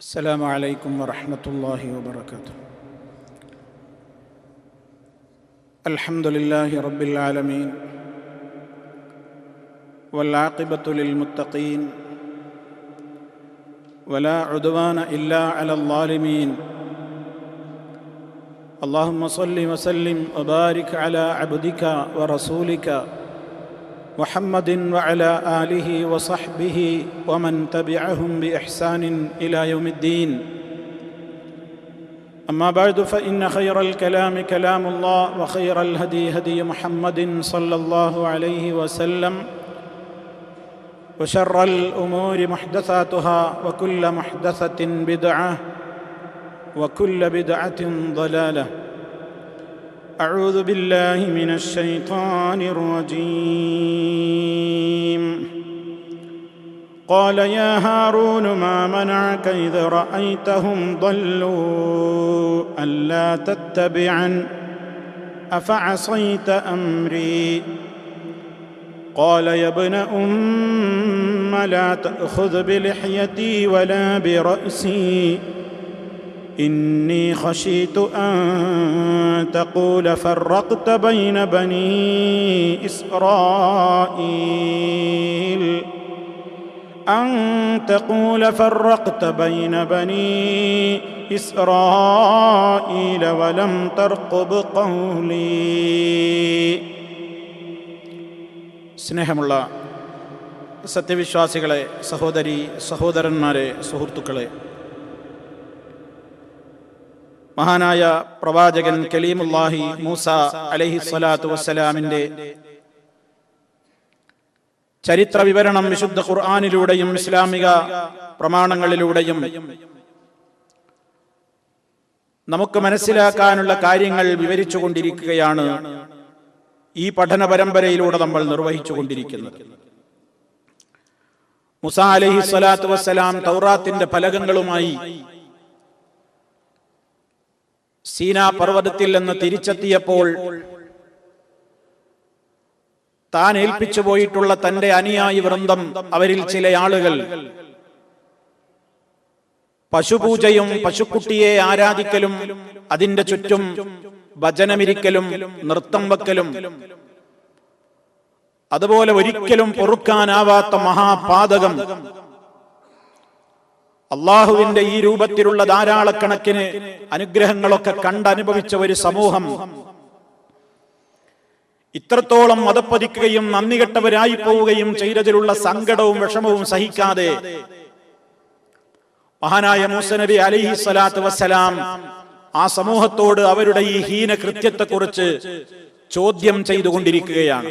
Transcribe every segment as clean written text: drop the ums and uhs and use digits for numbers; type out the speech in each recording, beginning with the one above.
السلام عليكم ورحمة الله وبركاته. الحمد لله رب العالمين والعاقبة للمتقين ولا عدوان إلا على الظالمين. اللهم صل وسلم وبارك على عبدك ورسولك محمد وعلى آله وصحبه ومن تبعهم بإحسان إلى يوم الدين. أما بعد فإن خير الكلام كلام الله وخير الهدي هدي محمد صلى الله عليه وسلم وشر الأمور محدثاتها وكل محدثة بدعة وكل بدعة ضلالة. أعوذ بالله من الشيطان الرجيم. قال يا هارون ما منعك إذ رأيتهم ضلوا ألا تتبعن أفعصيت أمري. قال يا ابن أم لا تأخذ بلحيتي ولا برأسي إني خشيت أن تقول فرقت بين بني إسرائيل ولم ترقب قولي. സ്നേഹമുള്ള സത്യവിശ്വാസികളെ, സഹോദരി സഹോദരന്മാരെ, സുഹൃത്തുക്കളെ, മഹാനായ പ്രവാചകൻ കലീമുല്ലാഹി മൂസ അലൈഹിസ്സലാത്തു വസ്സലാമിന്റെ ചരിത്ര വിവരണം വിശുദ്ധ ഖുർആനിലൂടെയും ഇസ്ലാമിക പ്രമാണങ്ങളിലൂടെയും നമുക്ക് മനസ്സിലാക്കാനുള്ള കാര്യങ്ങൾ വിവരിച്ചുകൊണ്ടിരിക്കുകയാണ് ഈ പഠന പരമ്പരയിലൂടെ നമ്മൾ നിർവഹിച്ചുകൊണ്ടിരിക്കുന്നത്. മൂസ അലൈഹിസ്സലാത്തു വസ്സലാം തൗറാത്തിന്റെ ഫലകങ്ങളുമായി സീനാ പർവ്വതത്തിൽ നിന്ന് തിരിച്ചെത്തിയപ്പോൾ താൻ ഏൽപ്പിച്ചു പോയിട്ടുള്ള തന്റെ അനുയായി വൃന്ദം, അവരിൽ ചില ആളുകൾ പശുപൂജയും പശുക്കുട്ടിയെ ആരാധിക്കലും അതിന്റെ ചുറ്റും ഭജനമിരിക്കലും നൃത്തം വെക്കലും, അതുപോലെ ഒരിക്കലും പൊറുക്കാനാവാത്ത മഹാപാതകം അള്ളാഹുവിന്റെ ഈ രൂപത്തിലുള്ള ധാരാളക്കണക്കിന് അനുഗ്രഹങ്ങളൊക്കെ കണ്ടനുഭവിച്ച ഒരു സമൂഹം ഇത്രത്തോളം മതപ്പതിക്കുകയും നന്ദികെട്ടവരായി പോവുകയും ചെയ്തതിലുള്ള സങ്കടവും വിഷമവും സഹിക്കാതെ മഹാനായ മൂസ നബി അലൈഹിസ്സലാത്തു വസ്സലാം ആ സമൂഹത്തോട് അവരുടെ ഈ ഹീന കൃത്യത്തെക്കുറിച്ച് ചോദ്യം ചെയ്തുകൊണ്ടിരിക്കുകയാണ്.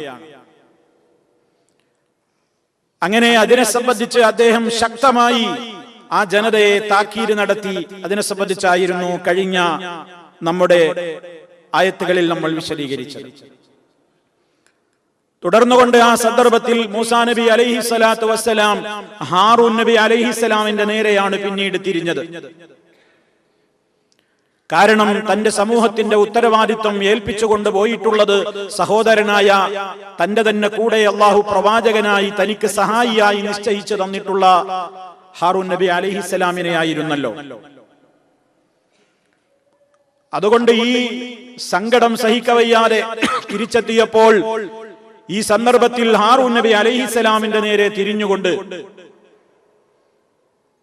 അങ്ങനെ അതിനെ സംബന്ധിച്ച് അദ്ദേഹം ശക്തമായി ആ ജനതയെ താക്കീത് നടത്തി. അതിനെ സംബന്ധിച്ചായിരുന്നു കഴിഞ്ഞ നമ്മുടെ ആയത്തുകളിൽ നമ്മൾ വിശദീകരിച്ചത്. തുടർന്നുകൊണ്ട് ആ സന്ദർഭത്തിൽ മൂസാ നബി അലൈഹിസ്സലാത്തു വസ്സലാം ഹാറൂൻ നബി അലൈഹിസ്സലാമിന്റെ നേരെയാണ് പിന്നീട് തിരിഞ്ഞത്. കാരണം തന്റെ സമൂഹത്തിന്റെ ഉത്തരവാദിത്വം ഏൽപ്പിച്ചുകൊണ്ട് പോയിട്ടുള്ളത് സഹോദരനായ തന്റെ തന്നെ കൂടെ അള്ളാഹു പ്രവാചകനായി തനിക്ക് സഹായിയായി നിശ്ചയിച്ചു തന്നിട്ടുള്ള ഹാറൂൻ നബി അലൈഹിസ്സലാമിനെ ആയിരുന്നല്ലോ. അതുകൊണ്ട് ഈ സങ്കടം സഹിക്കവയ്യാതെ തിരിച്ചെത്തിയപ്പോൾ ഈ സന്ദർഭത്തിൽ ഹാറൂൻ നബി അലൈഹിസ്സലാമിന്റെ നേരെ തിരിഞ്ഞുകൊണ്ട്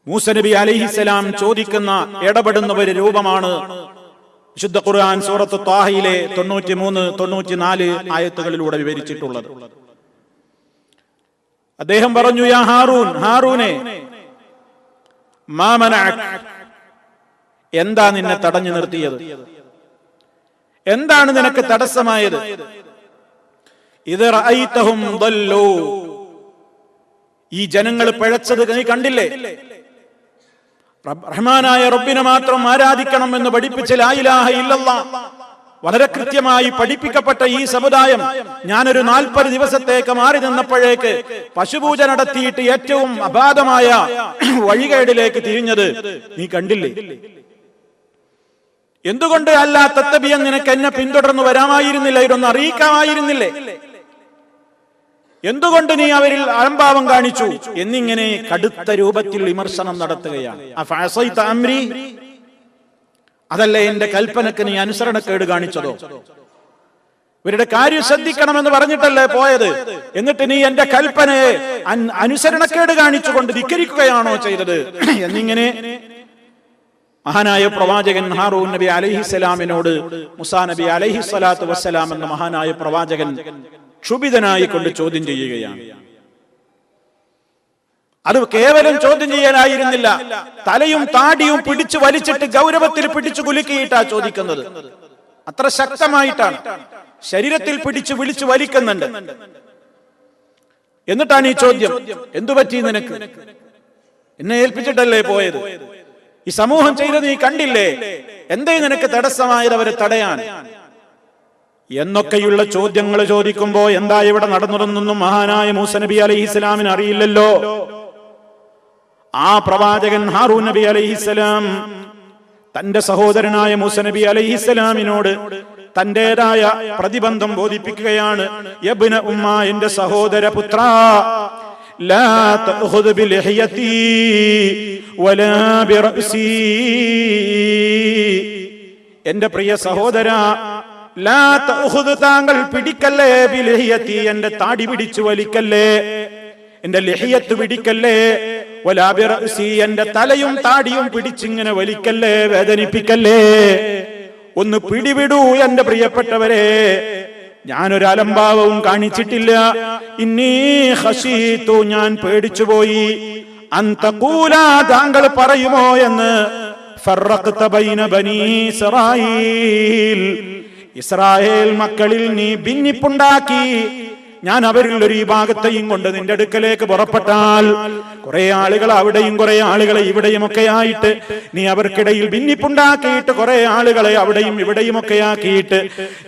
മൂസ നബി അലൈഹിസ്സലാം ചോദിക്കുന്ന ഇടപെടുന്ന ഒരു രൂപമാണ് വിശുദ്ധ ഖുർആൻ സൂറത്ത് ത്വാഹയിലെ 93-94 ആയത്തുകളിലൂടെ വിവരിച്ചിട്ടുള്ളത്. അദ്ദേഹം പറഞ്ഞു, യാ ഹാറൂൻ, ഹാറൂനെ, മാ മനഅക്, എന്താ നിന്നെ തടഞ്ഞു നിർത്തിയത്? എന്താണ് നിനക്ക് തടസ്സമായത്? ഇദ് റഅയ്തഹും ضلوا, ഈ ജനങ്ങൾ പിഴച്ചത് നീ കണ്ടില്ലേ? റഹ്മാനായ റബ്ബിനെ മാത്രം ആരാധിക്കണം എന്ന് പഠിപ്പിച്ച ലാ ഇലാഹ ഇല്ലല്ലാഹ് വളരെ കൃത്യമായി പഠിപ്പിക്കപ്പെട്ട ഈ സമുദായം ഞാനൊരു 40 ദിവസത്തേക്ക് മാറി നിന്നപ്പോഴേക്ക് പശുപൂജ നടത്തിയിട്ട് ഏറ്റവും അപാദമായ വഴികേടിലേക്ക് തിരിഞ്ഞത് നീ കണ്ടില്ലേ? എന്തുകൊണ്ട് അല്ലാ തത്തബിയൻ, നിനക്ക് എന്നെ പിന്തുടർന്നു വരാമായിരുന്നില്ല? ഇതൊന്ന് അറിയിക്കാമായിരുന്നില്ലേ എന്തുകൊണ്ട് നീ അവരിൽ അലംഭാവം കാണിച്ചു എന്നിങ്ങനെ കടുത്ത രൂപത്തിൽ വിമർശനം നടത്തുകയാണ്. അഫഅസൈത അംരി, അതല്ലേ എന്റെ കൽപ്പനക്ക് നീ അനുസരണക്കേട് കാണിച്ചതോ? ഇവരുടെ കാര്യം ശ്രദ്ധിക്കണമെന്ന് പറഞ്ഞിട്ടല്ലേ പോയത്, എന്നിട്ട് നീ എന്റെ കൽപ്പനയെ അനുസരണക്കേട് കാണിച്ചുകൊണ്ട് ധിക്കരിക്കുകയാണോ ചെയ്തത് എന്നിങ്ങനെ മഹാനായ പ്രവാചകൻ ഹാറൂൻ നബി അലൈഹിസ്സലാമിനോട് മുസാ നബി അലൈഹിസ്സലാത്തു വസ്സലാം എന്ന മഹാനായ പ്രവാചകൻ ക്ഷുഭിതനായി കൊണ്ട് ചോദ്യം ചെയ്യുകയാണ്. അത് കേവലം ചോദ്യം ചെയ്യാനായിരുന്നില്ല, തലയും താടിയും പിടിച്ചു വലിച്ചിട്ട് ഗൗരവത്തിൽ പിടിച്ചു കുലുക്കിയിട്ടാ ചോദിക്കുന്നത്. അത്ര ശക്തമായിട്ടാണ് ശരീരത്തിൽ പിടിച്ചു വിളിച്ചു വലിക്കുന്നുണ്ട്. എന്നിട്ടാണ് ഈ ചോദ്യം, എന്തു പറ്റി നിനക്ക്? എന്നെ ഏൽപ്പിച്ചിട്ടല്ലേ പോയത്? ഈ സമൂഹം ചെയ്തത് നീ കണ്ടില്ലേ? എന്തേ നിനക്ക് തടസ്സമായത് അവരെ തടയാൻ? എന്നൊക്കെയുള്ള ചോദ്യങ്ങൾ ചോദിക്കുമ്പോ എന്താ ഇവിടെ നടന്നതെന്നൊന്നും മഹാനായ മൂസ നബി അലൈഹിസ്സലാമിന് അറിയില്ലല്ലോ. ആ പ്രവാചകൻ ഹാറൂൻ നബി അലൈഹിസ്സലാം തന്റെ സഹോദരനായ മൂസ നബി അലൈഹിസ്സലാമിനോട് തന്റേതായ പ്രതിബന്ധം ബോധിപ്പിക്കുകയാണ്. യബ്ന ഉമ്മ, എന്റെ സഹോദര പുത്ര, ലാ തഖുദ് ബിലിഹ്യതി വലാ ബിറഅസി, എന്റെ പ്രിയ സഹോദര, ലാ തഖുദ്, താങ്കൾ പിടിക്കല്ലേ, ബിലിഹ്യതി, എന്റെ താടി പിടിച്ചു വലിക്കല്ലേ, എന്റെ ലിഹ്യത്ത് പിടിക്കല്ലേ, വലാ ബിറഅസി, എന്റെ തലയും താടിയും പിടിച്ചിങ്ങനെ വലിക്കല്ലേ, വേദനിപ്പിക്കല്ലേ. ഒന്ന് പിടിവിടൂ എന്റെ പ്രിയപ്പെട്ടവരെ, ഞാനൊരു അലംഭാവവും കാണിച്ചിട്ടില്ല. ഇന്നീ ഖശീതു, ഞാൻ പേടിച്ചുപോയി. അന്തഖൂല, താങ്കൾ പറയുമോ എന്ന്, ഫറഖ്ത ബൈന ബനീ ഇസ്രായീൽ, ഇസ്രായേൽ മക്കളിൽ നീ ഭിന്നിപ്പുണ്ടാക്കി. ഞാൻ അവരിൽ ഒരു വിഭാഗത്തെയും കൊണ്ട് നിന്റെ അടുക്കലേക്ക് പുറപ്പെട്ടാൽ കുറെ ആളുകൾ അവിടെയും കുറെ ആളുകളെ ഇവിടെയും ഒക്കെ ആയിട്ട് നീ അവർക്കിടയിൽ ഭിന്നിപ്പുണ്ടാക്കിയിട്ട് കുറെ ആളുകളെ അവിടെയും ഇവിടെയും ഒക്കെ ആക്കിയിട്ട്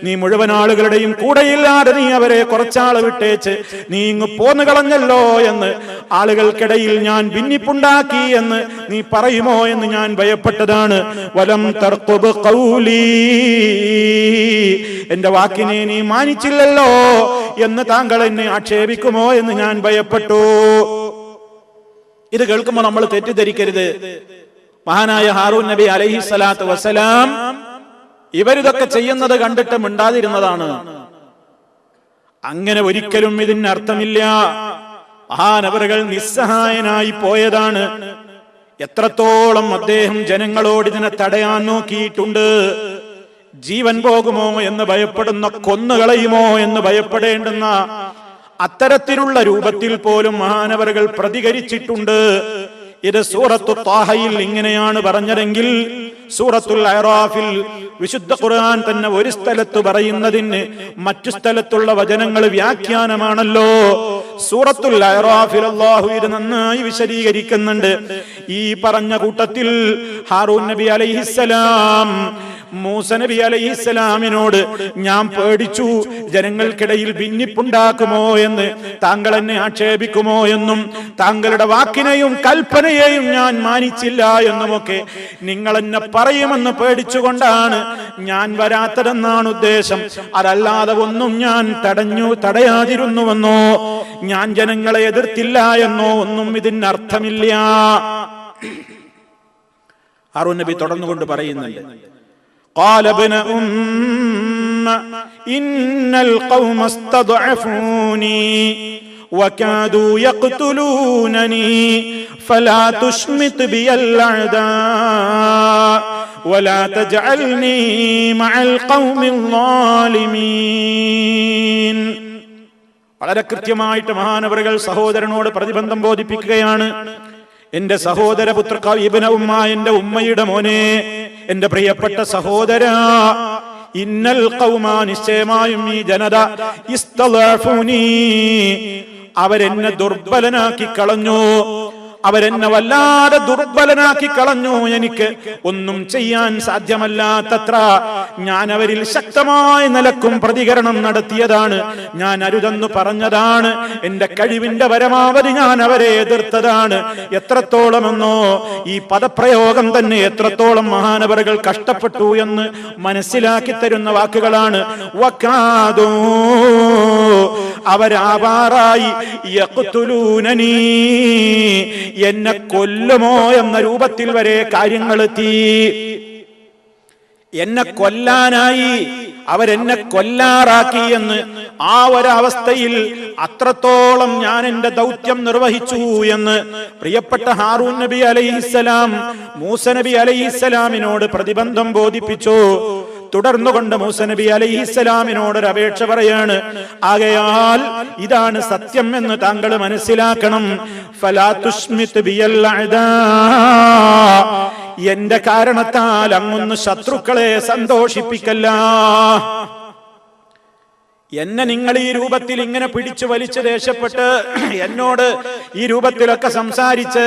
നീ മുഴുവൻ ആളുകളുടെയും കൂടെയില്ലാതെ നീ അവരെ കുറച്ചാള് വിട്ടേച്ച് നീ ഇങ്ങ് പോന്നു കളഞ്ഞല്ലോ എന്ന് ആളുകൾക്കിടയിൽ ഞാൻ ഭിന്നിപ്പുണ്ടാക്കി എന്ന് നീ പറയുമോ എന്ന് ഞാൻ ഭയപ്പെട്ടതാണ്. വലം തർഖുബ് ഖൗലി, എന്റെ വാക്കിനെ നീ മാനിച്ചില്ലല്ലോ എന്ന് താങ്കൾ എന്നെ ആക്ഷേപിക്കുമോ എന്ന് ഞാൻ ഭയപ്പെട്ടു. ഇത് കേൾക്കുമ്പോൾ നമ്മൾ തെറ്റിദ്ധരിക്കരുത്, മഹാനായ ഹാറൂൻ നബി അലൈഹിസ്സലാത്തു വസ്സലാം ഇവരിതൊക്കെ ചെയ്യുന്നത് കണ്ടിട്ട് മിണ്ടാതിരുന്നതാണ്. അങ്ങനെ ഒരിക്കലും ഇതിന് അർത്ഥമില്ല. മഹാനവറുകൾ നിസ്സഹായനായി പോയതാണ്. എത്രത്തോളം അദ്ദേഹം ജനങ്ങളോട് ഇതിനെ തടയാൻ നോക്കിയിട്ടുണ്ട്. ജീവൻ പോകുമോ എന്ന് ഭയപ്പെടുന്ന, കൊന്നുകളയുമോ എന്ന് ഭയപ്പെടേണ്ടുന്ന അത്തരത്തിലുള്ള രൂപത്തിൽ പോലും മഹാനവറുകൾ പ്രതികരിച്ചിട്ടുണ്ട്. ഇത് സൂറത്തു ത്വാഹയിൽ ഇങ്ങനെയാണ് പറഞ്ഞതെങ്കിൽ സൂറത്തുൽ അറാഫിൽ വിശുദ്ധ ഖുർആൻ തന്നെ ഒരു സ്ഥലത്ത് പറയുന്നതിന് മറ്റു സ്ഥലത്തുള്ള വചനങ്ങൾ വ്യാഖ്യാനമാണല്ലോ. സൂറത്തുൽ അറാഫിൽ അല്ലാഹു ഇത് നന്നായി വിശദീകരിക്കുന്നുണ്ട്. ഈ പറഞ്ഞ കൂട്ടത്തിൽ ഹാറൂൻ നബി അലൈഹിസ്സലാം മൂസ നബി അലൈഹിസ്സലാമിനോട് ഞാൻ പേടിച്ചു, ജനങ്ങൾക്കിടയിൽ ഭിന്നിപ്പുണ്ടാക്കുമോ എന്ന്, താങ്കൾ എന്നെ ആക്ഷേപിക്കുമോ എന്നും, താങ്കളുടെ വാക്കിനെയും കൽപ്പനയെയും ഞാൻ മാനിച്ചില്ല എന്നുമൊക്കെ നിങ്ങൾ എന്നെ പറയുമെന്ന് പേടിച്ചുകൊണ്ടാണ് ഞാൻ വരാത്തതെന്നാണ് ഉദ്ദേശം. അതല്ലാതെ ഒന്നും ഞാൻ തടയാതിരുന്നുവെന്നോ ഞാൻ ജനങ്ങളെ എതിർത്തില്ല എന്നോ ഒന്നും ഇതിന് അർത്ഥമില്ല. ഹാറൂൻ നബി തുടർന്നുകൊണ്ട് പറയുന്നുണ്ട്, قال ابن أم إن القوم استضعفوني وكادوا يقتلونني فلا تشمت بي الأعداء ولا تجعلني مع القوم الظالمين. വളരെ കൃത്യമായിട്ട് മഹാനവറുകൾ സഹോദരനോട് പ്രതിബന്ധം ബോധിപ്പിക്കുകയാണ്. എന്റെ സഹോദരപുത്ര ഇബ്ന ഉമ്മ, എന്റെ ഉമ്മയുടെ മോനെ, എന്റെ പ്രിയപ്പെട്ട സഹോദര, ഇന്നൽ ഖൗമ, നിശ്ചയമായും ഈ ജനത, ഇസ്തളഅഫൂനി, അവരെന്നെ ദുർബലനാക്കി കളഞ്ഞു. അവരെന്നെ വല്ലാതെ ദുർബലനാക്കി കളഞ്ഞു. എനിക്ക് ഒന്നും ചെയ്യാൻ സാധ്യമല്ലാത്തത്ര ഞാൻ അവരിൽ ശക്തമായ നിലക്കും പ്രതികരണം നടത്തിയതാണ്. ഞാൻ അരുതെന്ന് പറഞ്ഞതാണ്. എന്റെ കഴിവിന്റെ പരമാവധി ഞാൻ അവരെ എതിർത്തതാണ്. എത്രത്തോളമെന്നോ ഈ പദപ്രയോഗം തന്നെ എത്രത്തോളം മഹാനവറുകൾ കഷ്ടപ്പെട്ടു എന്ന് മനസ്സിലാക്കി തരുന്ന വാക്കുകളാണ്. വകാദൂ, അവരാവാറായി യഖ്തുലൂനനീ, എന്നെ കൊല്ലുമോ എന്ന രൂപത്തിൽ വരെ കാര്യങ്ങളെത്തി. എന്നെ കൊല്ലാനായി അവരെന്നെ കൊല്ലാറാക്കി എന്ന് ആ ഒരവസ്ഥയിൽ അത്രത്തോളം ഞാൻ എന്റെ ദൗത്യം നിർവഹിച്ചു എന്ന് പ്രിയപ്പെട്ട ഹാറൂൻ നബി അലൈഹിസ്സലാം മൂസ നബി അലൈഹിസ്സലാമിനോട് പ്രതിബന്ധം ബോധിപ്പിച്ചു. തുടർന്നുകൊണ്ട് മൂസ നബി അലൈഹിസ്സലാമിനോട് ഒരു അപേക്ഷ പറയാണ്. ആകയാൽ ഇതാണ് സത്യം എന്ന് താങ്കൾ മനസ്സിലാക്കണം. ഫലാ തുശ്മിത് ബിയൽ അഅദാ, എന്റെ കാരണത്താൽ അങ്ങൊന്ന് ശത്രുക്കളെ സന്തോഷിപ്പിക്കല്ല. എന്നെ നിങ്ങൾ ഈ രൂപത്തിൽ ഇങ്ങനെ പിടിച്ചു വലിച്ച് ദേഷ്യപ്പെട്ട് എന്നോട് ഈ രൂപത്തിലൊക്കെ സംസാരിച്ച്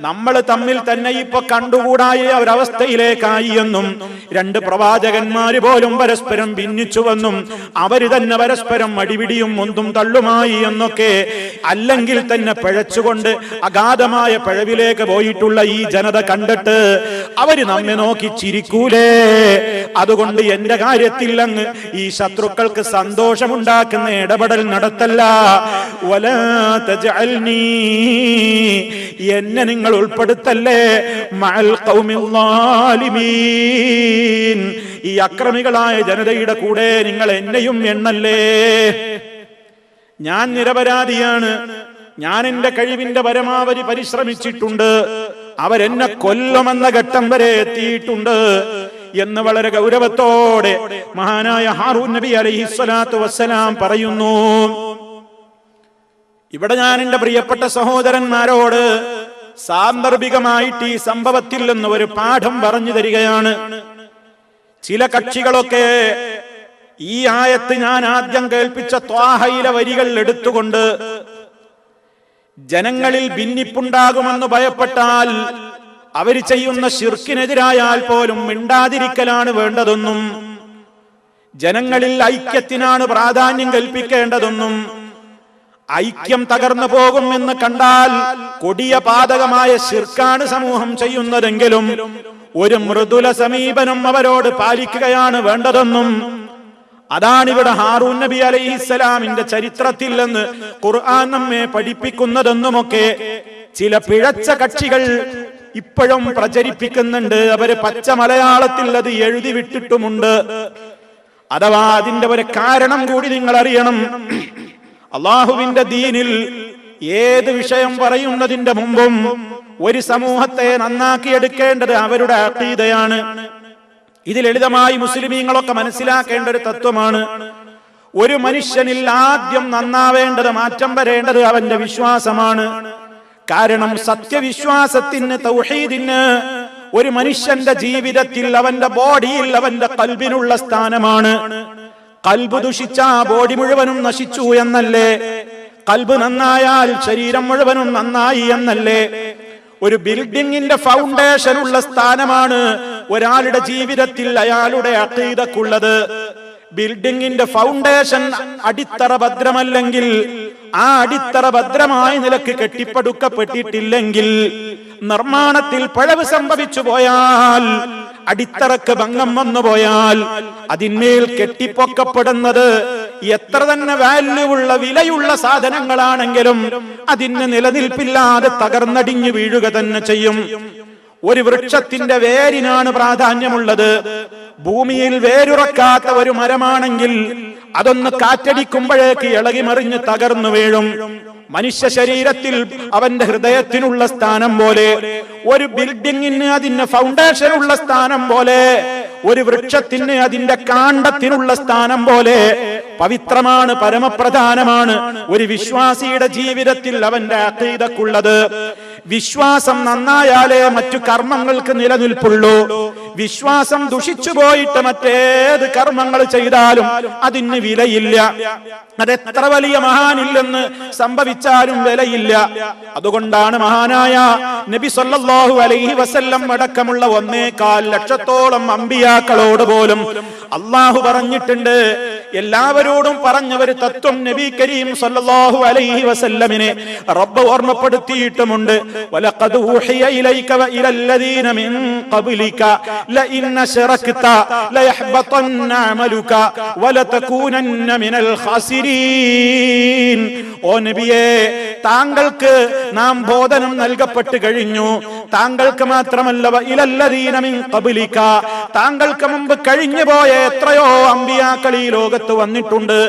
നമ്മൾ തമ്മിൽ തന്നെ ഇപ്പൊ കണ്ടുകൂടായ ഒരവസ്ഥയിലേക്കായി എന്നും രണ്ട് പ്രവാചകന്മാര് പോലും പരസ്പരം ഭിന്നിച്ചുവെന്നും അവര് തന്നെ പരസ്പരം അടിപിടിയും മുന്തും തള്ളുമായി എന്നൊക്കെ, അല്ലെങ്കിൽ തന്നെ പിഴച്ചുകൊണ്ട് അഗാധമായ പിഴവിലേക്ക് പോയിട്ടുള്ള ഈ ജനത കണ്ടിട്ട് അവര് നമ്മെ നോക്കി ചിരിക്കൂലേ? അതുകൊണ്ട് എന്റെ കാര്യത്തിൽ അങ്ങ് ഈ ശത്രുക്കൾക്ക് സന്തോഷമുണ്ടാക്കുന്ന ഇടപെടൽ നടത്തല്ല. വലാ തജ്അൽനീ, എന്നെ നിങ്ങൾ ഉൾപ്പെടുത്തല്ലേ മഅൽ ഖൗമിൽ ളാലിമീൻ, ഈ അക്രമികളായ ജനതയുടെ കൂടെ നിങ്ങൾ എന്നെയും എണ്ണല്ലേ. ഞാൻ നിരപരാധിയാണ്. ഞാൻ എന്റെ കഴിവിന്റെ പരമാവധി പരിശ്രമിച്ചിട്ടുണ്ട്. അവരെന്നെ കൊല്ലുമെന്ന ഘട്ടം വരെ എത്തിയിട്ടുണ്ട് എന്ന് വളരെ ഗൗരവത്തോടെ മഹാനായ ഹാറൂൻ നബി അലൈഹിസ്സലാത്തു വസ്സലാം പറയുന്നു. ഇവിടെ ഞാൻ എന്റെ പ്രിയപ്പെട്ട സഹോദരന്മാരോട് സാന്ദർഭികമായിട്ട് ഈ സംഭവത്തിൽ നിന്ന് ഒരു പാഠം പറഞ്ഞു തരികയാണ്. ചില കക്ഷികളൊക്കെ ഈ ആയത്ത് ഞാൻ ആദ്യം കേൾപ്പിച്ച ത്വാഹയിലെ വരികൾ എടുത്തുകൊണ്ട് ജനങ്ങളിൽ ഭിന്നിപ്പുണ്ടാകുമെന്ന് ഭയപ്പെട്ടാൽ അവര് ചെയ്യുന്ന ശിർക്കിനെതിരായാൽ പോലും മിണ്ടാതിരിക്കലാണ് വേണ്ടതെന്നും ജനങ്ങളിൽ ഐക്യത്തിനാണ് പ്രാധാന്യം കൽപ്പിക്കേണ്ടതെന്നും ഐക്യം തകർന്നു പോകുമെന്ന് കണ്ടാൽ കൊടിയ പാതകമായ ശിർക്കാണ് സമൂഹം ചെയ്യുന്നതെങ്കിലും ഒരു മൃദുല സമീപനം അവരോട് പാലിക്കുകയാണ് വേണ്ടതെന്നും അതാണിവിടെ ഹാറൂൻ നബി അലൈഹിസ്സലാമിന്റെ ചരിത്രത്തിൽ നിന്ന് ഖുർആൻ നമ്മെ പഠിപ്പിക്കുന്നതെന്നുമൊക്കെ ചില പിഴച്ച കക്ഷികൾ ഇപ്പോഴും പ്രചരിപ്പിക്കുന്നുണ്ട്. അവര് പച്ച മലയാളത്തിൽ അത് എഴുതി വിട്ടിട്ടുമുണ്ട്. അഥവാ അതിന്റെ ഒരു കാരണം കൂടി നിങ്ങൾ അറിയണം. അള്ളാഹുവിന്റെ ദീനിൽ ഏത് വിഷയം പറയുന്നതിന്റെ മുമ്പും ഒരു സമൂഹത്തെ നന്നാക്കിയെടുക്കേണ്ടത് അവരുടെ അഖീദയാണ്. ഇത് ലളിതമായി മുസ്ലിമീങ്ങളൊക്കെ മനസ്സിലാക്കേണ്ട ഒരു തത്വമാണ്. ഒരു മനുഷ്യനിൽ ആദ്യം നന്നാവേണ്ടത്, മാറ്റം വരേണ്ടത് അവന്റെ വിശ്വാസമാണ്. കാരണം സത്യവിശ്വാസത്തിന്, തൗഹീദിന് ഒരു മനുഷ്യന്റെ ജീവിതത്തിൽ, അവന്റെ ബോഡിയിൽ, അവന്റെ ഖൽബിനുള്ള സ്ഥാനമാണ്. ഖൽബ് ദുഷിച്ച ബോഡി മുഴുവനും നശിച്ചു എന്നല്ലേ? ഖൽബ് നന്നായാൽ ശരീരം മുഴുവനും നന്നായി എന്നല്ലേ? ഒരു ബിൽഡിങ്ങിന്റെ ഫൗണ്ടേഷൻ ഉള്ള സ്ഥാനമാണ് ഒരാളുടെ ജീവിതത്തിൽ അയാളുടെ അഖീദക്കുള്ളത്. ബിൽഡിങ്ങിന്റെ ഫൗണ്ടേഷൻ, അടിത്തറ ഭദ്രമല്ലെങ്കിൽ, ആ അടിത്തറ ഭദ്രമായ നിലക്ക് കെട്ടിപ്പടുക്കപ്പെട്ടിട്ടില്ലെങ്കിൽ, നിർമ്മാണത്തിൽ പിഴവ് സംഭവിച്ചു പോയാൽ, അടിത്തറക്ക് ഭംഗം വന്നു പോയാൽ, അതിന്മേൽ കെട്ടിപ്പൊക്കപ്പെടുന്നത് എത്ര തന്നെ വാല്യൂ ഉള്ള, വിലയുള്ള സാധനങ്ങളാണെങ്കിലും അതിന് നിലനിൽപ്പില്ലാതെ തകർന്നടിഞ്ഞു വീഴുക തന്നെ ചെയ്യും. ഒരു വൃക്ഷത്തിന്റെ വേരിനാണ് പ്രാധാന്യമുള്ളത്. ഭൂമിയിൽ വേരുറക്കാത്ത ഒരു മരമാണെങ്കിൽ അതൊന്ന് കാറ്റടിക്കുമ്പോഴേക്ക് ഇളകി മറിഞ്ഞ് തകർന്നു വീഴും. മനുഷ്യ ശരീരത്തിൽ അവന്റെ ഹൃദയത്തിനുള്ള സ്ഥാനം പോലെ, ഒരു ബിൽഡിങ്ങിന് അതിന്റെ ഫൗണ്ടേഷൻ ഉള്ള സ്ഥാനം പോലെ, ഒരു വൃക്ഷത്തിന് അതിന്റെ കാണ്ഡത്തിനുള്ള സ്ഥാനം പോലെ പവിത്രമാണ്, പരമപ്രധാനമാണ് ഒരു വിശ്വാസിയുടെ ജീവിതത്തിൽ അവന്റെ അഖീദക്കുള്ളത്. വിശ്വാസം നന്നായാലേ മറ്റു കർമ്മങ്ങൾക്ക് നിലനിൽപ്പുള്ളൂ. വിശ്വാസം ദുഷിച്ചു പോയിട്ട് മറ്റേത് കർമ്മങ്ങൾ ചെയ്താലും അതിന് വിലയില്ല. അതെത്ര വലിയ മഹാനില്ലെന്ന് സംഭവിച്ചാലും വിലയില്ല. അതുകൊണ്ടാണ് മഹാനായ നബി സല്ലല്ലാഹു അലൈഹി വസല്ലം അടക്കമുള്ള 1.25 ലക്ഷത്തോളം അമ്പിയാക്കളോട് പോലും അള്ളാഹു പറഞ്ഞിട്ടുണ്ട്. എല്ലാവരോടും പറഞ്ഞ ഒരു തത്വം നബി കരീം സല്ലല്ലാഹു അലൈഹി വസല്ലമിനെ റബ്ബ് ഓർമ്മപ്പെടുത്തിയിട്ടുമുണ്ട്. വലഖദ് ഊഹിയ ഇലൈക വഇലല്ലദീന മിൻ ഖബ്ലിക ലഇൻ അശ്റക്ത ലയഹ്ബതന്ന അമലുക വലതകൂനന്ന മിനൽ ഖാസിരീൻ. ഓ നബിയേ, താങ്കൾക്ക് നാം ബോധനം നൽകപ്പെട്ടു കഴിഞ്ഞു. താങ്കൾക്ക് മാത്രമല്ല, വഇലല്ലദീന മിൻ ഖബ്ലിക, താങ്കൾക്ക് മുമ്പ് കഴിഞ്ഞു പോയ എത്രയോ അമ്പിയാക്കൾ ഈ ലോകത്ത് വന്നിട്ടുണ്ട്.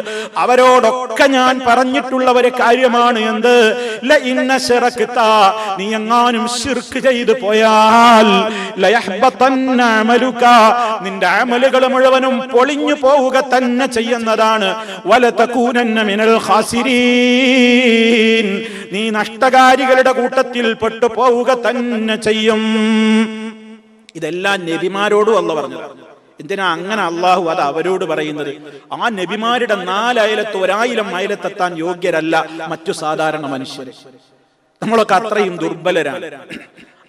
അവരോടൊക്കെ ഞാൻ പറഞ്ഞിട്ടുള്ള ഒരു കാര്യമാണ് എന്ത്? ലഇൻ അശ്റക്ത, നീ എങ്ങാനും ശിർക്ക് ചെയ്തു പോയാൽ ലയഹ്ബതന്ന അമലുക, നിന്റെ അമലുകൾ മുഴുവനും പൊളിഞ്ഞു പോവുക തന്നെ ചെയ്യുന്നതാണ്. വലതകൂനന്ന മിനൽ ഖാസിരീൻ, നീ നഷ്ടകാരികളുടെ കൂട്ടത്തിൽ പെട്ടു പോവുക തന്നെ ചെയ്യും. ഇതെല്ലാം നബിമാരോടും അല്ലാഹു പറഞ്ഞു. എന്തിനാ അങ്ങനെ അള്ളാഹു അത് അവരോട് പറയുന്നത്? ആ നബിമാരുടെ 4 അയലത്ത് 1000 അയലത്തെത്താൻ യോഗ്യരല്ല മറ്റു സാധാരണ മനുഷ്യർ. നമ്മളൊക്കെ അത്രയും ദുർബലരാണ്.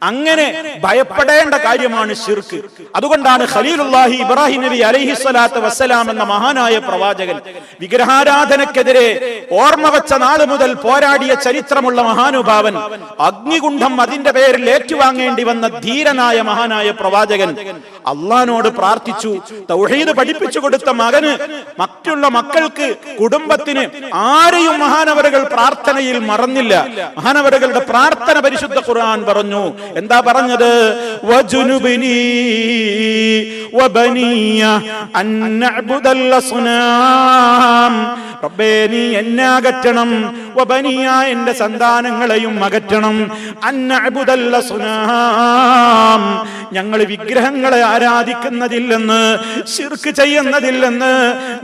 അങ്ങനെ ഭയപ്പെടേണ്ട കാര്യമാണ് ശിർക്ക്. അതുകൊണ്ടാണ് ഖലീലുല്ലാഹി ഇബ്രാഹിം നബി അലൈഹി സ്വലാത്തു വസ്സലാം എന്ന മഹാനായ പ്രവാചകൻ വിഗ്രഹാരാധനക്കെതിരെ ഓർമ്മ വെച്ച നാൾ മുതൽ പോരാടിയ ചരിത്രമുള്ള മഹാനുഭാവൻ, അഗ്നികുണ്ഠം അതിന്റെ പേരിൽ ഏറ്റുവാങ്ങേണ്ടി വന്ന ധീരനായ മഹാനായ പ്രവാചകൻ അള്ളാഹിനോട് പ്രാർത്ഥിച്ചു. തൗഹീദ് പഠിപ്പിച്ചു കൊടുത്ത മകന്, മറ്റുള്ള മക്കൾക്ക്, കുടുംബത്തിന് ആരെയും മഹാനവറുകൾ പ്രാർത്ഥനയിൽ മറന്നില്ല. മഹാനവറുകളുടെ പ്രാർത്ഥന പരിശുദ്ധ ഖുർആൻ പറഞ്ഞു. എന്താ പറഞ്ഞത്? വജുനുബിനി വബനിയ അൻ നഅ്ബുദൽ അസ്നാം, റബ്ബേ നീ എന്നെ അകറ്റണം, വബനിയ എന്റെ സന്താനങ്ങളെയും അകറ്റണം, അൻ നഅ്ബുദൽ അസ്നാം, ഞങ്ങൾ വിഗ്രഹങ്ങളെ ആരാധിക്കുന്നതില്ലെന്ന്, ശിർക്ക് ചെയ്യുന്നതില്ലെന്ന്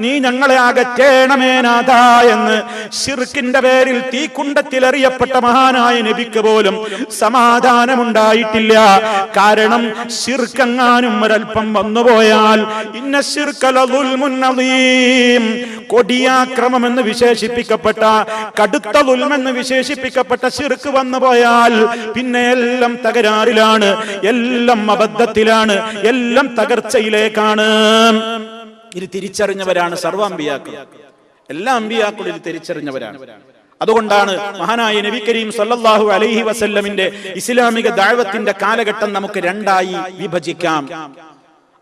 നീ ഞങ്ങളെ അകറ്റേണമേ നാഥാ എന്ന് ശിർക്കിന്റെ പേരിൽ തീക്കുണ്ടത്തിലെറിയപ്പെട്ട മഹാനായ നബിക്ക് പോലും സമാധാനമുണ്ടായിട്ടില്ല. കാരണം ശിർക്കെങ്ങാനും ഒരൽപ്പം വന്നുപോയാൽ ഇന്ന ശിർക ലദുൽമുൻ അദീം, കൊടിയാക്രമം എന്ന് വിശേഷിപ്പിക്കപ്പെട്ട, കടുത്ത ദുൽമെന്ന് വിശേഷിപ്പിക്കപ്പെട്ട ശിർക്ക് വന്നുപോയാൽ പിന്നെ എല്ലാം തകരാറിലാണ്, എല്ലാം അബദ്ധത്തിലാണ്, എല്ലാം തകർച്ചയിലേക്കാണ്. ഇത് തിരിച്ചറിഞ്ഞവരാണ് സർവ്വ അമ്പിയാക്കൾ. എല്ലാ അമ്പിയാക്കളും ഇത് തിരിച്ചറിഞ്ഞവരാണ്. അതുകൊണ്ടാണ് മഹാനായ നബി കരീം സല്ലല്ലാഹു അലൈഹി വസല്ലമിന്റെ ഇസ്ലാമിക ദഅവത്തിന്റെ കാലഘട്ടം നമുക്ക് 2ആയി വിഭജിക്കാം.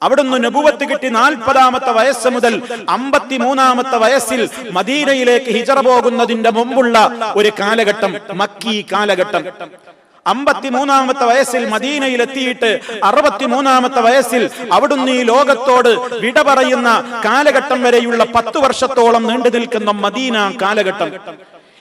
അവിടുന്ന് നബുവത്ത് കിട്ടി 40-ാമത്തെ വയസ്സ് മുതൽ 53-ാമത്തെ വയസ്സിൽ മദീനയിലേക്ക് ഹിജറ പോകുന്നതിന്റെ മുമ്പുള്ള ഒരു കാലഘട്ടം, മക്കി കാലഘട്ടം. 53-ാമത്തെ വയസ്സിൽ മദീനയിലെത്തിയിട്ട് 63-ാമത്തെ വയസ്സിൽ അവിടുന്ന് ഈ ലോകത്തോട് വിട പറയുന്ന കാലഘട്ടം വരെയുള്ള 10 വർഷത്തോളം നീണ്ടു നിൽക്കുന്ന മദീന കാലഘട്ടം.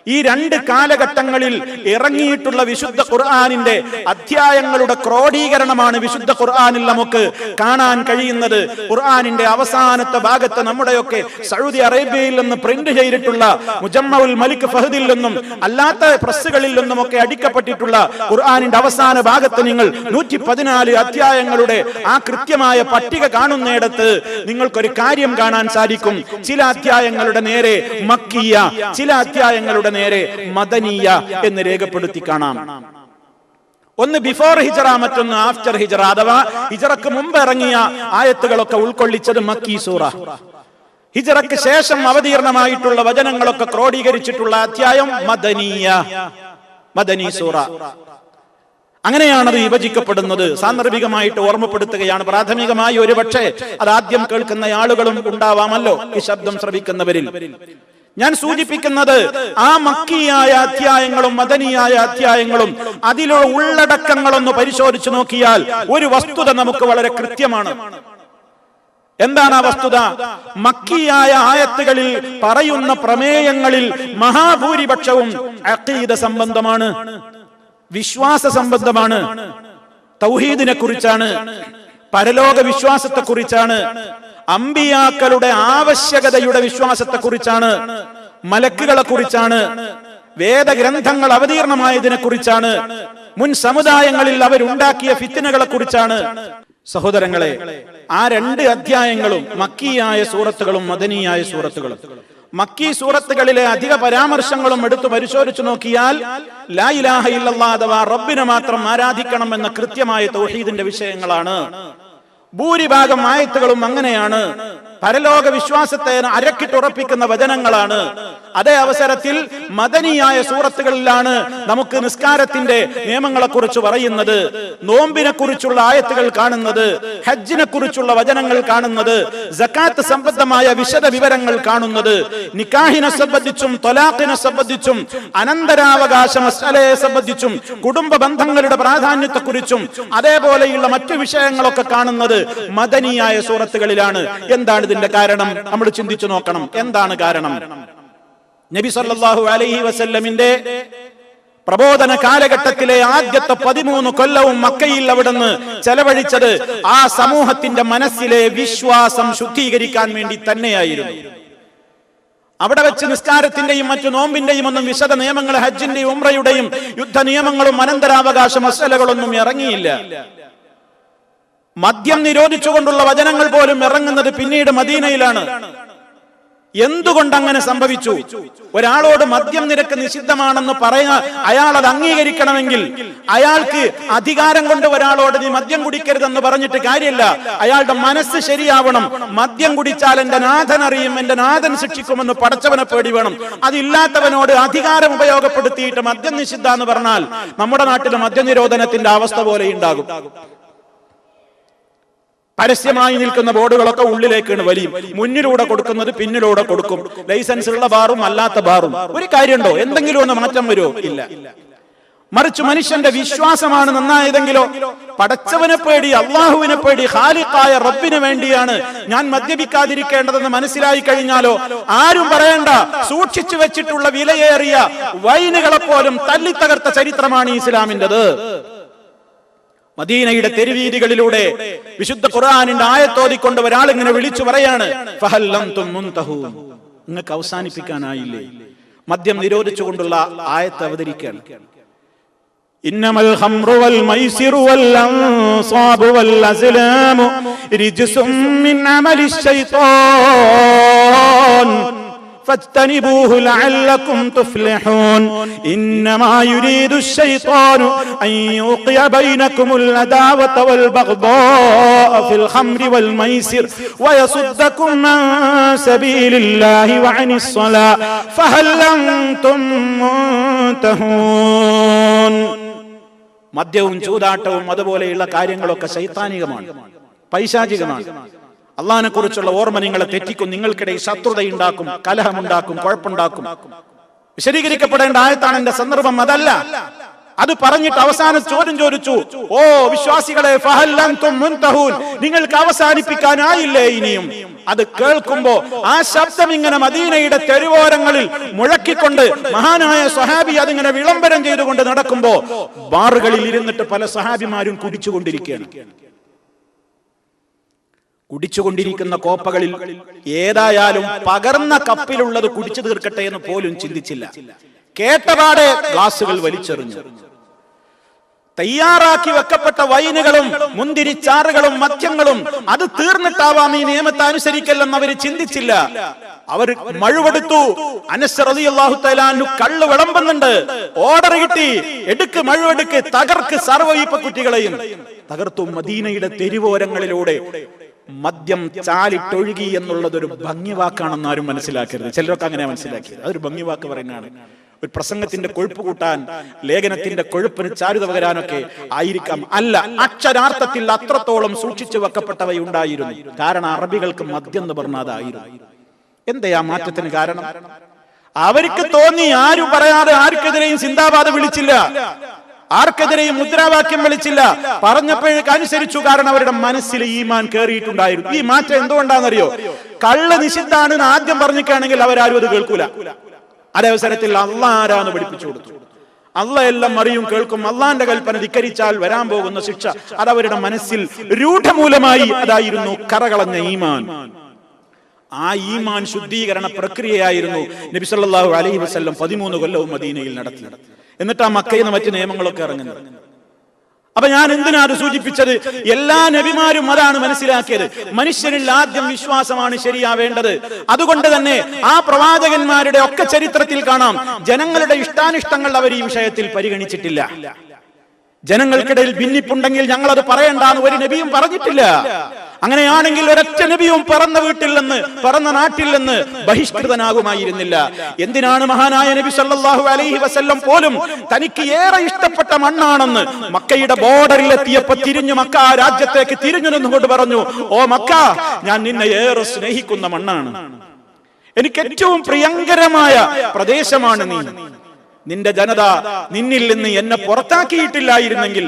ഈ 2 കാലഘട്ടങ്ങളിൽ ഇറങ്ങിയിട്ടുള്ള വിശുദ്ധ ഖുർആനിന്റെ അധ്യായങ്ങളുടെ ക്രോഡീകരണമാണ് വിശുദ്ധ ഖുർആനിൽ നമുക്ക് കാണാൻ കഴിയുന്നത്. ഖുർആനിന്റെ അവസാനത്തെ ഭാഗത്ത് നമ്മുടെയൊക്കെ സൗദി അറേബ്യയിൽ നിന്ന് പ്രിന്റ് ചെയ്തിട്ടുള്ള മുജമ്മഉൽ മലിക് ഫഹദിൽ നിന്നും അല്ലാത്ത പ്രസ്സുകളിൽ നിന്നുമൊക്കെ അടിക്കപ്പെട്ടിട്ടുള്ള ഖുർആനിന്റെ അവസാന ഭാഗത്ത് നിങ്ങൾ 114 അധ്യായങ്ങളുടെ ആ കൃത്യമായ പട്ടിക കാണുന്നിടത്ത് നിങ്ങൾക്കൊരു കാര്യം കാണാൻ സാധിക്കും. ചില അധ്യായങ്ങളുടെ നേരെ മക്കിയ, ചില അധ്യായങ്ങളുടെ നേരെ മദനിയ എന്ന് രേഖപ്പെടുത്തി കാണാം. ഒന്ന് ബിഫോർ ഹിജറ, മറ്റൊന്ന് ആഫ്റ്റർ ഹിജറ, അഥവാ ഹിജറക്ക് മുമ്പ് ഇറങ്ങിയ ആയത്തുകളൊക്കെ ഉൾക്കൊള്ളിച്ചത് മക്കി സൂറ. ഹിജറക്ക് ശേഷം അവതീർണമായിട്ടുള്ള വചനങ്ങളൊക്കെ ക്രോഡീകരിച്ചിട്ടുള്ള അധ്യായം മദനിയ, മദനി സൂറ. അങ്ങനെയാണത് വിഭജിക്കപ്പെടുന്നത്. സാന്ദർഭികമായിട്ട് ഓർമ്മപ്പെടുത്തുകയാണ്. പ്രാഥമികമായി ഒരുപക്ഷെ അത് ആദ്യം കേൾക്കുന്ന ആളുകളും ഉണ്ടാവാമല്ലോ ഈ ശബ്ദം ശ്രവിക്കുന്നവരിൽ. ഞാൻ സൂചിപ്പിക്കുന്നത് ആ മക്കിയായ അധ്യായങ്ങളും മദനിയായ അധ്യായങ്ങളും അതിലുള്ള ഉള്ളടക്കങ്ങളൊന്ന് പരിശോധിച്ചു നോക്കിയാൽ ഒരു വസ്തുത നമുക്ക് വളരെ കൃത്യമാണ്. എന്താണ് ആ വസ്തുത? മക്കിയായ ആയത്തുകളിൽ പറയുന്ന പ്രമേയങ്ങളിൽ മഹാഭൂരിപക്ഷവും അഖീദ സംബന്ധമാണ്, വിശ്വാസ സംബന്ധമാണ്, തൗഹീദിനെ കുറിച്ചാണ്, പരലോക വിശ്വാസത്തെ കുറിച്ചാണ്, അമ്പിയാക്കളുടെ ആവശ്യകതയുടെ വിശ്വാസത്തെ കുറിച്ചാണ്, മലക്കുകളെ കുറിച്ചാണ്, വേദഗ്രന്ഥങ്ങൾ അവതീർണമായതിനെ കുറിച്ചാണ്, മുൻ സമുദായങ്ങളിൽ അവരുണ്ടാക്കിയ ഫിത്നകളെ കുറിച്ചാണ്. സഹോദരങ്ങളെ, ആ 2 അധ്യായങ്ങളും മക്കിയായ സൂറത്തുകളും മദനിയായ സൂറത്തുകളും. മക്കി സൂറത്തുകളിലെ അധിക പരാമർശങ്ങളും എടുത്തു പരിശോധിച്ചു നോക്കിയാൽ ലാ ഇലാഹ ഇല്ലല്ലാഹ് അഥവാ റബ്ബിനെ മാത്രം ആരാധിക്കണം എന്ന കൃത്യമായ തൗഹീദിന്റെ വിഷയങ്ങളാണ്. ഭൂരിഭാഗം ആയത്തുകളും അങ്ങനെയാണ്. പരലോക വിശ്വാസത്തെ അരക്കിട്ടുറപ്പിക്കുന്ന വചനങ്ങളാണ്. അതേ അവസരത്തിൽ മദനിയായ സൂറത്തുകളിലാണ് നമുക്ക് നിസ്കാരത്തിന്റെ നിയമങ്ങളെ കുറിച്ച് പറയുന്നത്, നോമ്പിനെ കുറിച്ചുള്ള ആയത്തുകൾ കാണുന്നത്, ഹജ്ജിനെ കുറിച്ചുള്ള വചനങ്ങൾ കാണുന്നത്, സക്കാത്ത് സംബന്ധമായ വിശദ വിവരങ്ങൾ കാണുന്നത്, നിക്കാഹിനെ സംബന്ധിച്ചും ത്വലാഖിനെ സംബന്ധിച്ചും അനന്തരാവകാശ മസലയെ സംബന്ധിച്ചും കുടുംബ ബന്ധങ്ങളുടെ പ്രാധാന്യത്തെക്കുറിച്ചും അതേപോലെയുള്ള മറ്റു വിഷയങ്ങളൊക്കെ കാണുന്നത് മദനിയായ സൂറത്തുകളിലാണ്. എന്താണ് ഇതിന്റെ കാരണം? നമ്മൾ ചിന്തിച്ചു നോക്കണം. എന്താണ് കാരണം? നബി സല്ലല്ലാഹു അലൈഹി വസല്ലമിന്റെ പ്രബോധന കാലഘട്ടത്തിലെ ആദ്യത്തെ 13 കൊല്ലവും മക്കയിൽ അവിടുന്ന് ചെലവഴിച്ചത് ആ സമൂഹത്തിന്റെ മനസ്സിലെ വിശ്വാസം ശുദ്ധീകരിക്കാൻ വേണ്ടി തന്നെയായിരുന്നു. അവിടെ വെച്ച് നിസ്കാരത്തിന്റെയും മറ്റു നോമ്പിന്റെയും ഒന്നും വിശദ നിയമങ്ങൾ, ഹജ്ജിന്റെയും ഉംറയുടെയും യുദ്ധ നിയമങ്ങളും അനന്തരാവകാശ മസലകളൊന്നും ഇറങ്ങിയില്ല. മദ്യം നിരോധിച്ചുകൊണ്ടുള്ള വചനങ്ങൾ പോലും ഇറങ്ങുന്നത് പിന്നീട് മദീനയിലാണ്. എന്തുകൊണ്ട് അങ്ങനെ സംഭവിച്ചു? ഒരാളോട് മദ്യം നിരക്ക് നിഷിദ്ധമാണെന്ന് പറയാ അയാൾ അത് അംഗീകരിക്കണമെങ്കിൽ അയാൾക്ക് അധികാരം കൊണ്ട് ഒരാളോട് നീ മദ്യം കുടിക്കരുതെന്ന് പറഞ്ഞിട്ട് കാര്യമില്ല. അയാളുടെ മനസ്സ് ശരിയാവണം. മദ്യം കുടിച്ചാൽ എന്റെ നാഥൻ അറിയും, എന്റെ നാഥൻ ശിക്ഷിക്കുമെന്ന് പടച്ചവനെ പേടി വേണം. അതില്ലാത്തവനോട് അധികാരം ഉപയോഗപ്പെടുത്തിയിട്ട് മദ്യം നിഷിദ്ധ എന്ന് പറഞ്ഞാൽ നമ്മുടെ നാട്ടിലെ മദ്യനിരോധനത്തിന്റെ അവസ്ഥ പോലെ ഉണ്ടാകും. പരസ്യമായി നിൽക്കുന്ന ബോർഡുകളൊക്കെ ഉള്ളിലേക്കാണ് വലിയും. മുന്നിലൂടെ കൊടുക്കുന്നത് പിന്നിലൂടെ കൊടുക്കും. ലൈസൻസ് ഉള്ള ബാറും അല്ലാത്ത ബാറും. ഒരു കാര്യമുണ്ടോ? എന്തെങ്കിലും ഒന്ന് മാറ്റം വരുമോ? ഇല്ല. മറിച്ച് മനുഷ്യന്റെ വിശ്വാസമാണ് നന്നായതെങ്കിലോ, പടച്ചവനെ പേടി, അള്ളാഹുവിനെ പേടി, ഖാലിഖായ റബ്ബിന് വേണ്ടിയാണ് ഞാൻ മദ്യപിക്കാതിരിക്കേണ്ടതെന്ന് മനസ്സിലായി കഴിഞ്ഞാലോ ആരും പറയണ്ട. സൂക്ഷിച്ചു വെച്ചിട്ടുള്ള വിലയേറിയ വൈനുകളെ പോലും തല്ലിത്തകർത്ത ചരിത്രമാണ് ഇസ്ലാമിൻ്റെത്. മദീനയുടെ തെരുവീതികളിലൂടെ വിശുദ്ധ ഖുർആനിന്റെ ആയത്തോതിക്കൊണ്ട് ഒരാൾ ഇങ്ങനെ വിളിച്ചു പറയാണ്, ഫഹൽ അൻതും മുൻതഹൂൻ, നിങ്ങൾക്ക് അവസാനിപ്പിക്കാനായില്ലേ? മദ്യം നിരോധിച്ചുകൊണ്ടുള്ള ആയത്ത് അവതരിക്കുകയാണ്. ഇന്നമൽ ഖംറു വൽ മൈസിറു വൽ അൻസാബു വൽ അസ്ലാമു റിജ്സും മിൻ അമലിശ് ശൈത്താൻ فاجتنبوه لعلكم تفلحون إنما يريد الشيطان أن يوقع بينكم العداوة والبغضاء في الخمر والميسر ويصدكم عن سبيل الله وعن الصلاة فهل أنتم منتهون. മദ്യവും ചൂതാട്ടവും അതുപോലെയുള്ള കാര്യങ്ങളൊക്കെ ശൈത്താനികമാണ്, പൈശാചികമാണ്. അള്ളാഹിനെ കുറിച്ചുള്ള ഓർമ്മ നിങ്ങളെ തെറ്റിക്കും, നിങ്ങൾക്കിടയിൽ ശത്രുതയുണ്ടാക്കും, കലഹമുണ്ടാക്കും, കുഴപ്പമുണ്ടാക്കും. വിശദീകരിക്കപ്പെടേണ്ട ആയത്താണ് എന്റെ സന്ദർഭം അതല്ല. അത് പറഞ്ഞിട്ട് അവസാനം ചോദ്യം ചോദിച്ചു, ഓ വിശ്വാസികളെ, ഫഹൽ അൻതും മുൻതഹൂൻ, നിങ്ങൾക്ക് അവസാനിപ്പിക്കാനായില്ലേ ഇനിയും? അത് കേൾക്കുമ്പോ ആ ശബ്ദം ഇങ്ങനെ മദീനയുടെ തെരുവോരങ്ങളിൽ മുഴക്കിക്കൊണ്ട് മഹാനായ സ്വഹാബി അതിങ്ങനെ വിളംബരം ചെയ്തുകൊണ്ട് നടക്കുമ്പോ ബാറുകളിൽ ഇരുന്നിട്ട് പല സ്വഹാബിമാരും കുടിച്ചുകൊണ്ടിരിക്കുന്ന കോപ്പകളിൽ ഏതായാലും പകർന്ന കപ്പിലുള്ളത് കുടിച്ചു തീർക്കട്ടെ എന്ന് പോലും ചിന്തിച്ചില്ല. കേട്ടപാടെ ഗ്ലാസുകൾ വലിച്ചെറിഞ്ഞു. തയ്യാറാക്കി വെക്കപ്പെട്ട വൈനുകളും മുന്തിരിച്ചാറുകളും മദ്യങ്ങളും അത് തീർന്നിട്ടാവാം ഈ നിയമത്തെ അനുസരിക്കല്ലെന്ന് അവർ ചിന്തിച്ചില്ല. അവർ മഴുവെടുത്തു. അനസ് റളിയല്ലാഹു തആല അൻഹു കള്ള് വിളമ്പുന്നുണ്ട്. ഓർഡർ കിട്ടി, എടുക്ക്, മഴുവെടുക്ക്, തകർക്ക്, സർവ്വ കുട്ടികളെയും തകർത്തു. മദീനയുടെ തെരുവോരങ്ങളിലൂടെ മദ്യം ചാലിട്ടൊഴുകി എന്നുള്ളത് ഒരു ഭംഗിവാക്കാണെന്ന് ആരും മനസ്സിലാക്കരുത്. ചിലരൊക്കെ അങ്ങനെ മനസ്സിലാക്കിയത്. അതൊരു ഭംഗിവാക്ക് പറയുന്നതാണ്. ഒരു പ്രസംഗത്തിന്റെ കൊഴുപ്പ് കൂട്ടാൻ, ലേഖനത്തിന്റെ കൊഴുപ്പിന് ചാരുത പകരാനൊക്കെ ആയിരിക്കാം. അല്ല, അക്ഷരാർത്ഥത്തിൽ അത്രത്തോളം സൂക്ഷിച്ചു വെക്കപ്പെട്ടവയുണ്ടായിരുന്നു. കാരണം അറബികൾക്ക് മദ്യം എന്ന് പറഞ്ഞാൽ അതായിരുന്നു. എന്തേ ആ മാറ്റത്തിന് കാരണം? അവർക്ക് തോന്നി, ആരും പറയാതെ ആർക്കെതിരെയും സിന്ദാബാദ് വിളിച്ചില്ല, ആർക്കെതിരെയും മുദ്രാവാക്യം വിളിച്ചില്ല. പറഞ്ഞപ്പോഴേക്ക് അനുസരിച്ചു. കാരണം അവരുടെ മനസ്സിൽ ഈമാൻ കയറിയിട്ടുണ്ടായിരുന്നു. ഈ മാറ്റം എന്തുകൊണ്ടാണെന്നറിയോ? കള്ള് നിഷിദ്ധാണ് ആദ്യം പറഞ്ഞിട്ടാണെങ്കിൽ അവരാരും അത് കേൾക്കൂല. അതേ അവസരത്തിൽ അള്ളാഹ് ആരാന്ന് പഠിപ്പിച്ചു കൊടുത്തു. അള്ളാഹ് എല്ലാം അറിയും, കേൾക്കും. അള്ളാഹിന്റെ കൽപ്പന ധിക്കരിച്ചാൽ വരാൻ പോകുന്ന ശിക്ഷ അതവരുടെ മനസ്സിൽ രൂഢമൂലമായി അതായിരുന്നു കറകളഞ്ഞ ഈമാൻ. ആ ഈമാൻ ശുദ്ധീകരണ പ്രക്രിയയായിരുന്നു നബി സല്ലല്ലാഹു അലൈഹി വസല്ലം 13 കൊല്ലവും മദീനയിൽ നടത്തി. എന്നിട്ട് ആ മക്കയിൽ നിന്ന് മറ്റു നിയമങ്ങളൊക്കെ ഇറങ്ങുന്നത്. അപ്പൊ ഞാൻ എന്തിനാ അത് സൂചിപ്പിച്ചത്? എല്ലാ നബിമാരും അതാണ് മനസ്സിലാക്കിയത്. മനുഷ്യനിൽ ആദ്യം വിശ്വാസമാണ് ശരിയാവേണ്ടത്. അതുകൊണ്ട് തന്നെ ആ പ്രവാചകന്മാരുടെ ഒക്കെ ചരിത്രത്തിൽ കാണാം, ജനങ്ങളുടെ ഇഷ്ടാനിഷ്ടങ്ങൾ അവർ ഈ വിഷയത്തിൽ പരിഗണിച്ചിട്ടില്ല. ജനങ്ങൾക്കിടയിൽ ഭിന്നിപ്പുണ്ടെങ്കിൽ ഞങ്ങൾ അത് പറയണ്ടെന്ന് ഒരു നബിയും പറഞ്ഞിട്ടില്ല. അങ്ങനെയാണെങ്കിൽ ഒരൊറ്റ നബിയും പിറന്ന വീട്ടിൽ നിന്ന്, പിറന്ന നാട്ടിൽ നിന്ന് ബഹിഷ്കൃതനാകുമായിരുന്നില്ല. എന്തിനാണ് മഹാനായ നബി സല്ലല്ലാഹു അലൈഹി വസല്ലം പോലും തനിക്ക് ഏറെ ഇഷ്ടപ്പെട്ട മണ്ണാണെന്ന് മക്കയുടെ ബോർഡറിൽ എത്തിയപ്പോ തിരിഞ്ഞു മക്ക ആ രാജ്യത്തേക്ക് തിരിഞ്ഞു നിന്നുകൊണ്ട് പറഞ്ഞു, ഓ മക്ക, ഞാൻ നിന്നെ ഏറെ സ്നേഹിക്കുന്ന മണ്ണാണ്, എനിക്ക് ഏറ്റവും പ്രിയങ്കരമായ പ്രദേശമാണ് നീ. നിന്റെ ജനത നിന്നിൽ നിന്ന് എന്നെ പുറത്താക്കിയിട്ടില്ലായിരുന്നെങ്കിൽ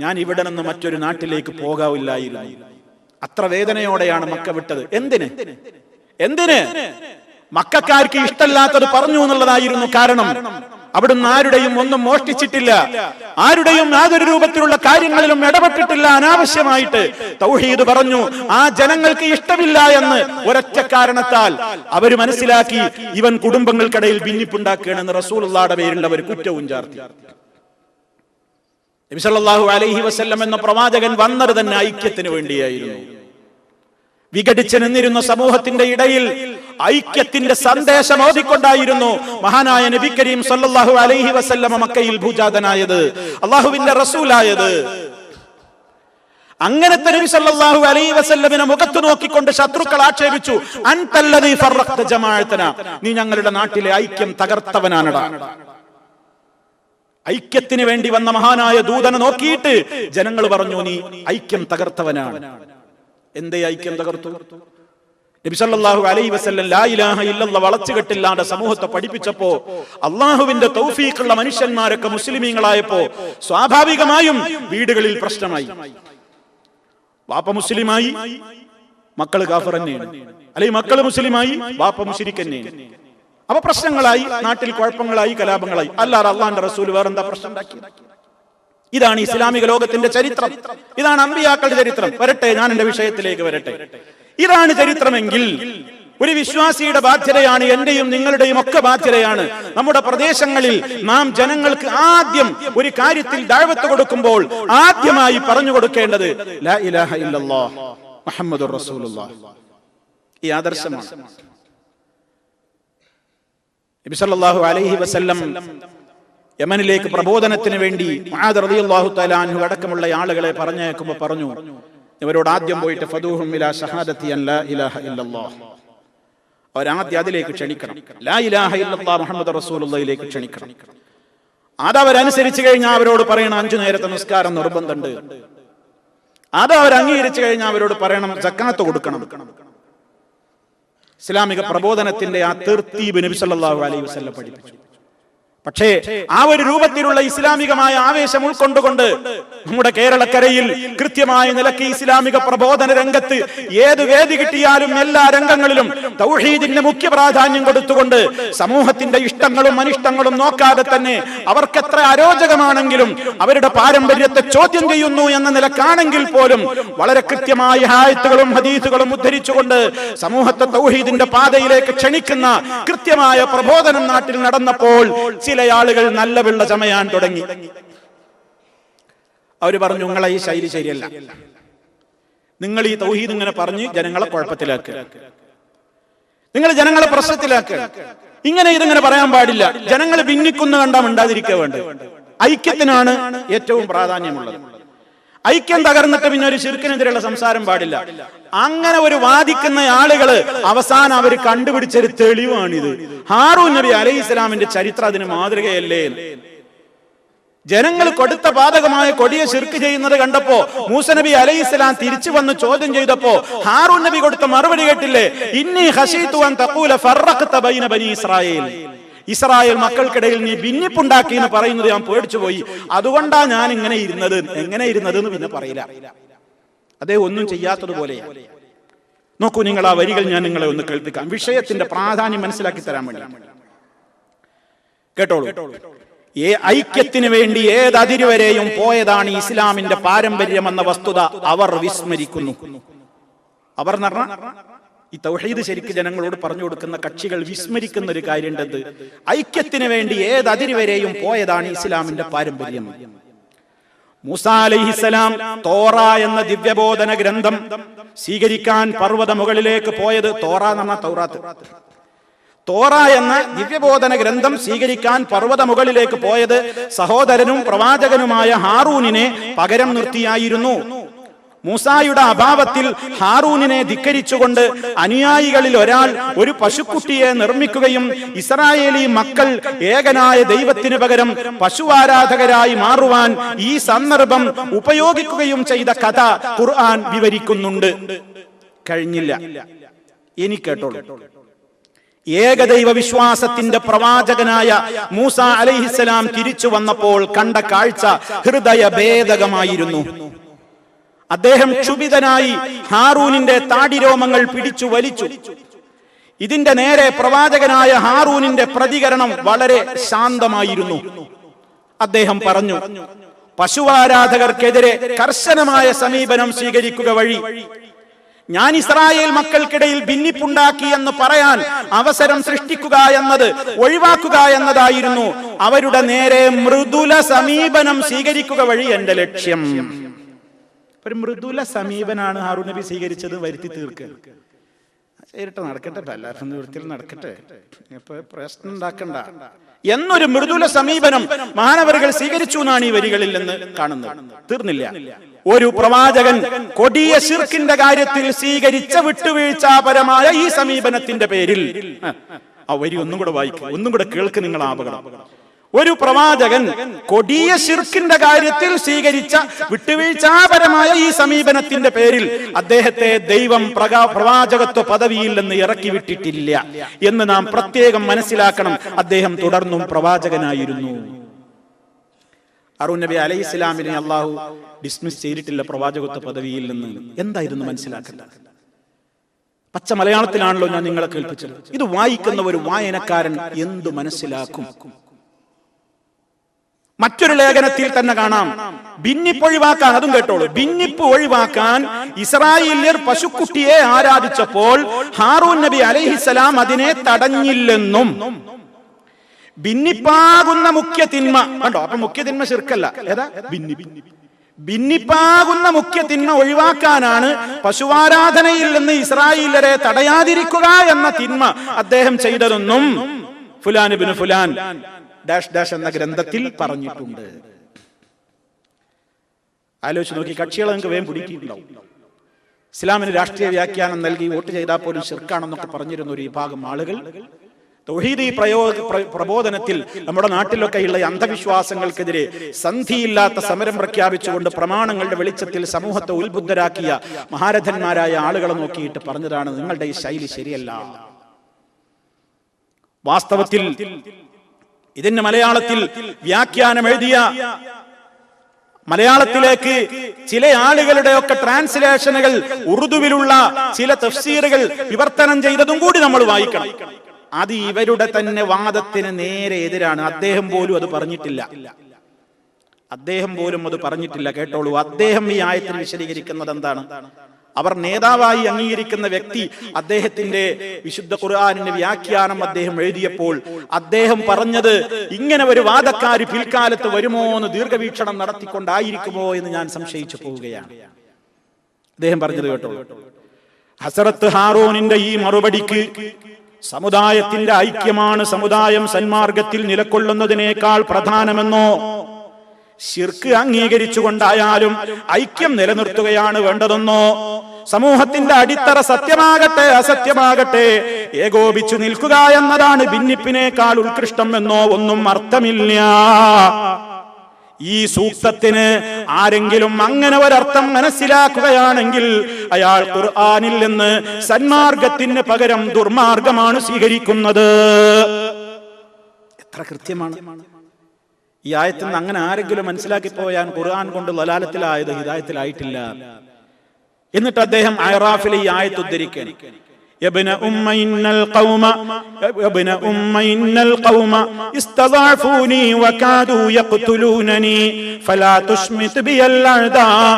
ഞാൻ ഇവിടെ നിന്ന് മറ്റൊരു നാട്ടിലേക്ക് പോകാവില്ലായിരുന്നു. അത്ര വേദനയോടെയാണ് മക്ക വിട്ടത്. എന്തിന്? മക്കക്കാർക്ക് ഇഷ്ടമില്ലാത്തത് പറഞ്ഞു എന്നുള്ളതായിരുന്നു കാരണം. അവിടുന്ന് ആരുടെയും ഒന്നും മോഷ്ടിച്ചിട്ടില്ല, ആരുടെയും യാതൊരു രൂപത്തിലുള്ള കാര്യങ്ങളിലും ഇടപെട്ടിട്ടില്ല. അനാവശ്യമായിട്ട് തൗഹീദ് പറഞ്ഞു. ആ ജനങ്ങൾക്ക് ഇഷ്ടമില്ല എന്ന് ഒരൊറ്റ കാരണത്താൽ അവര് മനസ്സിലാക്കി ഇവൻ കുടുംബങ്ങൾക്കിടയിൽ ഭിന്നിപ്പുണ്ടാക്കുകയാണെന്ന് റസൂലുള്ളാഹിയുടെ പേരിൽ അവർ കുറ്റവും ചാർത്തി. നബി സല്ലല്ലാഹു അലൈഹി വസല്ലം എന്ന പ്രവാചകൻ വന്നത് തന്നെ ഐക്യത്തിന് വേണ്ടിയായിരുന്നു. വിഘടിച്ചു നിന്നിരുന്ന സമൂഹത്തിന്റെ ഇടയിൽ ഐക്യത്തിന്റെ സന്ദേശം ഓതിക്കൊണ്ടായിരുന്നു മഹാനായ നബി കരീം സല്ലല്ലാഹു അലൈഹി വസല്ലം മക്കയിൽ ഭൂജാതനായത്, അല്ലാഹുവിന്റെ റസൂലായത്. അങ്ങനത്തെ നബി സല്ലല്ലാഹു അലൈഹി വസല്ലമിനെ മുഖത്ത് നോക്കിക്കൊണ്ട് ശത്രുക്കൾ ആക്ഷേപിച്ചു, അൻതല്ലദീ ഫറഖ്ത ജമാഅതനാ, നീ ഞങ്ങളുടെ നാട്ടിലെ ഐക്യം തകർത്തവനാണടാ. ഐക്യത്തിന് വേണ്ടി വന്ന മഹാനായ ദൂതനെ നോക്കിയിട്ട് ജനങ്ങൾ പറഞ്ഞു, നീ ഐക്യം തകർത്തവനാണ്. എന്തേ ഐക്യം തകർത്തു? നബി സല്ലല്ലാഹു അലൈഹി വസല്ലം ലാ ഇലാഹ ഇല്ലല്ലാഹ് വളച്ചുകെട്ടില്ലാതെ സമൂഹത്തെ പഠിപ്പിച്ചപ്പോ അള്ളാഹുവിന്റെ തൗഫീഖുള്ള മനുഷ്യന്മാരൊക്കെ മുസ്ലിമീങ്ങളായപ്പോ സ്വാഭാവികമായും വീടുകളിൽ പ്രശ്നമായി. വാപ്പ മുസ്ലിമായി, മക്കള് കാഫിർ തന്നെയാണ്, അല്ലെങ്കിൽ മക്കള് മുസ്ലിമായി, വാപ്പ മുശ്രിക് തന്നെയാണ്. അപ്പൊ പ്രശ്നങ്ങളായി, നാട്ടിൽ കുഴപ്പങ്ങളായി, കലാപങ്ങളായി. അല്ലാതെ അള്ളാഹുവിന്റെ റസൂൽ വേറെന്താ പ്രശ്നം ഉണ്ടാക്കി? ഇതാണ് ഇസ്ലാമിക ലോകത്തിന്റെ ചരിത്രം, ഇതാണ് അമ്പിയാക്കളുടെ ചരിത്രം. വരട്ടെ, ഞാൻ എന്റെ വിഷയത്തിലേക്ക് വരട്ടെ. ഇതാണ് ചരിത്രമെങ്കിൽ ഒരു വിശ്വാസിയുടെ ബാധ്യതയാണ്, എന്റെയും നിങ്ങളുടെയും ഒക്കെ ബാധ്യതയാണ്. നമ്മുടെ പ്രദേശങ്ങളിൽ നാം ജനങ്ങൾക്ക് ആദ്യം ഒരു കാര്യത്തിൽ ദഅവത്ത് കൊടുക്കുമ്പോൾ ആദ്യമായി പറഞ്ഞു കൊടുക്കേണ്ടത് ലാ ഇലാഹ ഇല്ലല്ലാഹ് മുഹമ്മദുർ റസൂലുള്ളാഹ്. ഈ ആദർശമാണ്. നബി സല്ലല്ലാഹു അലൈഹി വസല്ലം യമനിലേക്ക് പ്രബോധനത്തിന് വേണ്ടി മുആദ് റളിയല്ലാഹു തആല അൻഹു അടക്കമുള്ള ആളുകളെ പറഞ്ഞയക്കുമ്പോൾ പറഞ്ഞു, ഇവരോട് ആദ്യം പോയിട്ട് ഫദൂഹും ഇലാ ഷഹാദത്തി അൻ ലാ ഇലാഹ ഇല്ലല്ലാഹ്, അവരാദ്യം അതിലേക്ക് ക്ഷണിക്കണം. ലാ ഇലാഹ ഇല്ലല്ലാഹ് മുഹമ്മദ് റസൂലുള്ളാഹിലേക്ക് ക്ഷണിക്കണം. അതവരനുസരിച്ച് കഴിഞ്ഞാൽ അവരോട് പറയണം 5 നേരത്തെ നിസ്കാരം നിർബന്ധമുണ്ട്. അത് അവർ അംഗീകരിച്ചു കഴിഞ്ഞാൽ അവരോട് പറയണം സക്കാത്ത് കൊടുക്കണം. ഇസ്ലാമിക പ്രബോധനത്തിന്റെ ആ തർത്തീബ് നബി സല്ലല്ലാഹു അലൈഹി വസല്ലം പഠിപ്പിച്ചു. പക്ഷേ ആ ഒരു രൂപത്തിലുള്ള ഇസ്ലാമികമായ ആവേശം ഉൾക്കൊണ്ടുകൊണ്ട് നമ്മുടെ കേരളക്കരയിൽ കൃത്യമായ നിലയ്ക്ക് ഇസ്ലാമിക പ്രബോധന രംഗത്ത് ഏത് വേദി കിട്ടിയാലും എല്ലാ രംഗങ്ങളിലും തൗഹീദിന്റെ മുഖ്യ പ്രാധാന്യം കൊടുത്തുകൊണ്ട് സമൂഹത്തിന്റെ ഇഷ്ടങ്ങളും അനിഷ്ടങ്ങളും നോക്കാതെ തന്നെ അവർക്ക് എത്ര അരോചകമാണെങ്കിലും അവരുടെ പാരമ്പര്യത്തെ ചോദ്യം ചെയ്യുന്നു എന്ന നിലക്കാണെങ്കിൽ പോലും വളരെ കൃത്യമായ ആയത്തുകളും ഹദീസുകളും ഉദ്ധരിച്ചുകൊണ്ട് സമൂഹത്തെ തൗഹീദിന്റെ പാതയിലേക്ക് ക്ഷണിക്കുന്ന കൃത്യമായ പ്രബോധനം നാട്ടിൽ നടന്നപ്പോൾ ചില ആളുകൾ നല്ല വെള്ള ചമയാൻ തുടങ്ങി. അവര് പറഞ്ഞു, നിങ്ങളെ ഈ ശൈലി ശരിയല്ല, നിങ്ങൾ ഈ തൗഹീദ് ഇങ്ങനെ പറഞ്ഞ് ജനങ്ങളെ കുഴപ്പത്തിലാക്കുക, നിങ്ങൾ ജനങ്ങളെ പ്രശ്നത്തിലാക്കുക, ഇതിങ്ങനെ പറയാൻ പാടില്ല, ജനങ്ങൾ ഭിന്നിക്കുന്നു കണ്ടാൽ മിണ്ടാതിരിക്കുക വേണ്ട. ഐക്യത്തിനാണ് ഏറ്റവും പ്രാധാന്യമുള്ളത്. ഐക്യം തകർന്നിട്ട് പിന്നെ ഒരു ശിർക്കിനെതിരെയുള്ള സംസാരം പാടില്ല. അങ്ങനെ ഒരു വാദിക്കുന്ന ആളുകള് അവസാനം അവർ കണ്ടുപിടിച്ചൊരു തെളിവാണിത്. ഹാറൂൻ നബി അലൈഹി ഇസ്ലാമിന്റെ ചരിത്രം അതിന് മാതൃകയല്ലേ? ജനങ്ങൾ കൊടുത്ത പാതകമായ കൊടിയ ശിർക്ക് ചെയ്യുന്നത് കണ്ടപ്പോ മൂസ നബി അലൈഹി ഇസ്ലാം തിരിച്ചു വന്ന് ചോദ്യം ചെയ്തപ്പോ ഹാറൂൻ നബി കൊടുത്ത മറുപടി കേട്ടില്ലേ? ഇന്നി ഖശീതു അൻ തഖൂല ഫറഖത ബൈന ബനി ഇസ്രായേൽ, ഇസ്രായേൽ മക്കൾക്കിടയിൽ നീ ഭിന്നിപ്പുണ്ടാക്കി എന്ന് പറയുന്നത് ഞാൻ പേടിച്ചുപോയി, അതുകൊണ്ടാ ഞാൻ ഇങ്ങനെ ഇരുന്നത്. എങ്ങനെ ഇരുന്നത് എന്ന് പിന്നെ പറയില്ല. അതേ ഒന്നും ചെയ്യാത്തതുപോലെയാണ്. നോക്കൂ, നിങ്ങൾ ആ വരികൾ ഞാൻ നിങ്ങളെ ഒന്ന് കേൾപ്പിക്കാം, വിഷയത്തിന്റെ പ്രാധാന്യം മനസ്സിലാക്കി തരാൻ വേണ്ടി. കേട്ടോളൂ. ഐക്യത്തിന് വേണ്ടി ഏത് അതിരുവരെയും പോയതാണ് ഇസ്ലാമിന്റെ പാരമ്പര്യം എന്ന വസ്തുത അവർ വിസ്മരിക്കുന്നു. അവർ എന്ന് പറഞ്ഞാൽ ഈ തൗഹീദ് ശരിക്ക് ജനങ്ങളോട് പറഞ്ഞു കൊടുക്കുന്ന കക്ഷികൾ വിസ്മരിക്കുന്ന ഒരു കാര്യമുണ്ട്. ഐക്യത്തിന് വേണ്ടി ഏത് അതിര് വരെയും പോയതാണ് ഇസ്ലാമിന്റെ പാരമ്പര്യം. മൂസാ അലൈഹിസ്സലാം തോറ എന്ന ദിവ്യബോധന ഗ്രന്ഥം സ്വീകരിക്കാൻ പർവ്വത മുകളിലേക്ക് പോയത്, തോറ എന്ന് പറഞ്ഞാൽ തൗറാത്ത്, തോറ എന്ന ദിവ്യബോധന ഗ്രന്ഥം സ്വീകരിക്കാൻ പർവ്വത മുകളിലേക്ക് പോയത് സഹോദരനും പ്രവാചകനുമായ ഹാറൂനിനെ പകരം നിർത്തിയായിരുന്നു. മൂസായുടെ അഭാവത്തിൽ ഹാറൂനിനെ ധിക്കരിച്ചുകൊണ്ട് അനുയായികളിൽ ഒരാൾ ഒരു പശുക്കുട്ടിയെ നിർമ്മിക്കുകയും ഇസ്രായേലി മക്കൾ ഏകനായ ദൈവത്തിന് പകരം പശുവാരാധകരായി മാറുവാൻ ഈ സന്ദർഭം ഉപയോഗിക്കുകയും ചെയ്ത കഥ ഖുർആൻ വിവരിക്കുന്നുണ്ട്. കഴിഞ്ഞില്ല, ഇനി കേട്ടോളൂ. ഏകദൈവ വിശ്വാസത്തിന്റെ പ്രവാചകനായ മൂസ അലൈഹിസ്സലാം തിരിച്ചു വന്നപ്പോൾ കണ്ട കാഴ്ച ഹൃദയഭേദകമായിരുന്നു. അദ്ദേഹം ക്ഷുഭിതനായി ഹാറൂനിന്റെ താടിരോമങ്ങൾ പിടിച്ചു വലിച്ചു. ഇതിന്റെ നേരെ പ്രവാചകനായ ഹാറൂനിന്റെ പ്രതികരണം വളരെ ശാന്തമായിരുന്നു. അദ്ദേഹം പറഞ്ഞു, പശുവാരാധകർക്കെതിരെ കർശനമായ സമീപനം സ്വീകരിക്കുക വഴി ഞാൻ ഇസ്രായേൽ മക്കൾക്കിടയിൽ ഭിന്നിപ്പുണ്ടാക്കി എന്ന് പറയാൻ അവസരം സൃഷ്ടിക്കുക എന്നത് ഒഴിവാക്കുക എന്നതായിരുന്നു അവരുടെ നേരെ മൃദുല സമീപനം സ്വീകരിക്കുക വഴി എന്റെ ലക്ഷ്യം. ഒരു മൃദുല സമീപനാണ് ഹാറൂൻ നബി സ്വീകരിച്ചത്. വരുത്തി തീർക്കുക, നേരിട്ട് നടക്കട്ടെ, എല്ലാവരും വൃത്തിയിൽ നടക്കട്ടെ, ഇപ്പൊ പ്രശ്നം ഉണ്ടാക്കണ്ട എന്നൊരു മൃദുല സമീപനം മാനവர்கள் സ്വീകരിച്ചു എന്നാണ് ഈ വരികളിൽ നിന്ന് കാണുന്നത്. തീർന്നില്ല. ഒരു പ്രവാചകൻ കൊടിയ ശിർക്കിന്റെ കാര്യത്തിൽ സ്വീകരിച്ച വിട്ടുവീഴ്ചാപരമായ ഈ സമീപനത്തിന്റെ പേരിൽ, ആ വരി ഒന്നും കൂടെ വായിക്കുക, ഒന്നും കൂടെ കേൾക്ക് നിങ്ങൾ അപകടം. ഒരു പ്രവാചകൻ കൊടിയ ശിർക്കിന്റെ കാര്യത്തിൽ സ്വീകരിച്ച വിട്ടുവീഴ്ചാപരമായ ഈ സമീപനത്തിന്റെ പേരിൽ അദ്ദേഹത്തെ ദൈവം പ്രവാചകത്വ പദവിയിൽ നിന്ന് ഇറക്കി വിട്ടിട്ടില്ല എന്ന് നാം പ്രത്യേകം മനസ്സിലാക്കണം. അദ്ദേഹം തുടർന്നും പ്രവാചകനായിരുന്നു. ഹാറൂൻ നബി അലൈഹി ഇസ്ലാമിനെ അള്ളാഹു ഡിസ്മിസ് ചെയ്തിട്ടില്ല പ്രവാചകത്വ പദവിയിൽ നിന്ന്. എന്തായിരുന്നു മനസ്സിലാക്കേണ്ടത്? പച്ച മലയാളത്തിലാണല്ലോ ഞാൻ നിങ്ങളെ കേൾപ്പിച്ചത്. ഇത് വായിക്കുന്ന ഒരു വായനക്കാരൻ എന്തു മനസ്സിലാക്കും? മറ്റൊരു ലേഖനത്തിൽ തന്നെ കാണാം, ഭിന്നിപ്പ് ഒഴിവാക്കാൻ, അതും കേട്ടോളൂ, ഭിന്നിപ്പ് ഒഴിവാക്കാൻ ഇസ്രായേല്യർ പശുക്കുട്ടിയെ ആരാധിച്ചപ്പോൾ ഹാറൂൻ നബി അലൈഹിസ്സലാം അതിനെ തടഞ്ഞില്ലെന്നും ഭിന്നിപ്പാകുന്ന മുഖ്യ തിന്മ കണ്ടോ, അപ്പൊ മുഖ്യ തിന്മ ശിർക്കല്ല, ഏതാ? ഭിന്നിപ്പാകുന്ന മുഖ്യ തിന്മ ഒഴിവാക്കാനാണ് പശുവാരാധനയിൽ നിന്ന് ഇസ്രായേല്യരെ തടയാതിരിക്കുക എന്ന തിന്മ അദ്ദേഹം ചെയ്തതെന്നും ഫുലാൻ ഇബ്നു ഫുലാൻ ഡാഷ് ഡാഷ് എന്ന ഗ്രന്ഥത്തിൽ പറഞ്ഞിട്ടുണ്ട്. ആലോചിച്ച് നോക്കി, കക്ഷികളെ നിങ്ങൾക്ക് വേഗം പിടിക്കിയിട്ടുണ്ടാവും. ഇസ്ലാമിന് രാഷ്ട്രീയ വ്യാഖ്യാനം നൽകി വോട്ട് ചെയ്താൽ പോലും ശിർക്കാണെന്നൊക്കെ പറഞ്ഞിരുന്ന ഒരു വിഭാഗം ആളുകൾ തൗഹീദി പ്രബോധനത്തിൽ നമ്മുടെ നാട്ടിലൊക്കെയുള്ള അന്ധവിശ്വാസങ്ങൾക്കെതിരെ സന്ധിയില്ലാത്ത സമരം പ്രഖ്യാപിച്ചുകൊണ്ട് പ്രമാണങ്ങളുടെ വെളിച്ചത്തിൽ സമൂഹത്തെ ഉത്ബുദ്ധരാക്കിയ മഹാരഥന്മാരായ ആളുകളെ നോക്കിയിട്ട് പറഞ്ഞതാണ്, നിങ്ങളുടെ ഈ ശൈലി ശരിയല്ല. വാസ്തവത്തിൽ ഇതിന് മലയാളത്തിൽ വ്യാഖ്യാനം എഴുതിയ, മലയാളത്തിലേക്ക് ചില ആളുകളുടെ ഒക്കെ ട്രാൻസ്ലേഷനുകൾ, ഉറുദുവിലുള്ള ചില തഫ്സീറുകൾ വിവർത്തനം ചെയ്തതും കൂടി നമ്മൾ വായിക്കണം. അത് ഇവരുടെ തന്നെ വാദത്തിന് നേരെ എതിരാണ്. അദ്ദേഹം പോലും അത് പറഞ്ഞിട്ടില്ല. കേട്ടോളൂ, അദ്ദേഹം ഈ ആയത്തിൽ വിശദീകരിക്കുന്നത് എന്താണ്? അവർ നേതാവായി അംഗീകരിക്കുന്ന വ്യക്തി അദ്ദേഹത്തിന്റെ വിശുദ്ധ ഖുർആനിന്റെ വ്യാഖ്യാനം അദ്ദേഹം എഴുതിയപ്പോൾ അദ്ദേഹം പറഞ്ഞത്, ഇങ്ങനെ ഒരു വാദക്കാര് പിൽക്കാലത്ത് വരുമോ എന്ന് ദീർഘവീക്ഷണം നടത്തിക്കൊണ്ടായിരിക്കുമോ എന്ന് ഞാൻ സംശയിച്ചു പോവുകയാണ്. അദ്ദേഹം പറഞ്ഞത് കേട്ടോ, ഹസരത്ത് ഹാറൂനിന്റെ ഈ മറുപടിക്ക് സമുദായത്തിന്റെ ഐക്യമാണ് സമുദായം സന്മാർഗത്തിൽ നിലകൊള്ളുന്നതിനേക്കാൾ പ്രധാനമെന്നോ, ശിർക്ക് അംഗീകരിച്ചുകൊണ്ടായാലും ഐക്യം നിലനിർത്തുകയാണ് വേണ്ടതെന്നോ, സമൂഹത്തിന്റെ അടിത്തറ സത്യമാകട്ടെ അസത്യമാകട്ടെ ഏകോപിച്ചു നിൽക്കുക എന്നതാണ് ഭിന്നിപ്പിനേക്കാൾ ഉത്കൃഷ്ടം എന്നോ ഒന്നും അർത്ഥമില്ല. ഈ സൂക്തത്തിന് ആരെങ്കിലും അങ്ങനെ ഒരർത്ഥം മനസ്സിലാക്കുകയാണെങ്കിൽ അയാൾ ഖുർആനിൽ നിന്ന് സന്മാർഗത്തിന് പകരം ദുർമാർഗമാണ് സ്വീകരിക്കുന്നത്. എത്ര കൃത്യമാണ് ഈ ആയത്തിൽ നിന്ന്. അങ്ങനെ ആരെങ്കിലും മനസ്സിലാക്കിപ്പോയാൻ ഖുർആൻ കൊണ്ട് ലലാലത്തിലായത് ഹിദായത്തിലായിട്ടില്ല. എന്നിട്ട് അദ്ദേഹം അയറാഫിലെ ഈ ആയത്ത് ഉദ്ധരിക്കുകയാണ്. ابن أم إن القوم استضعفوني وكادوا يقتلونني فلا تشمت بي الأعداء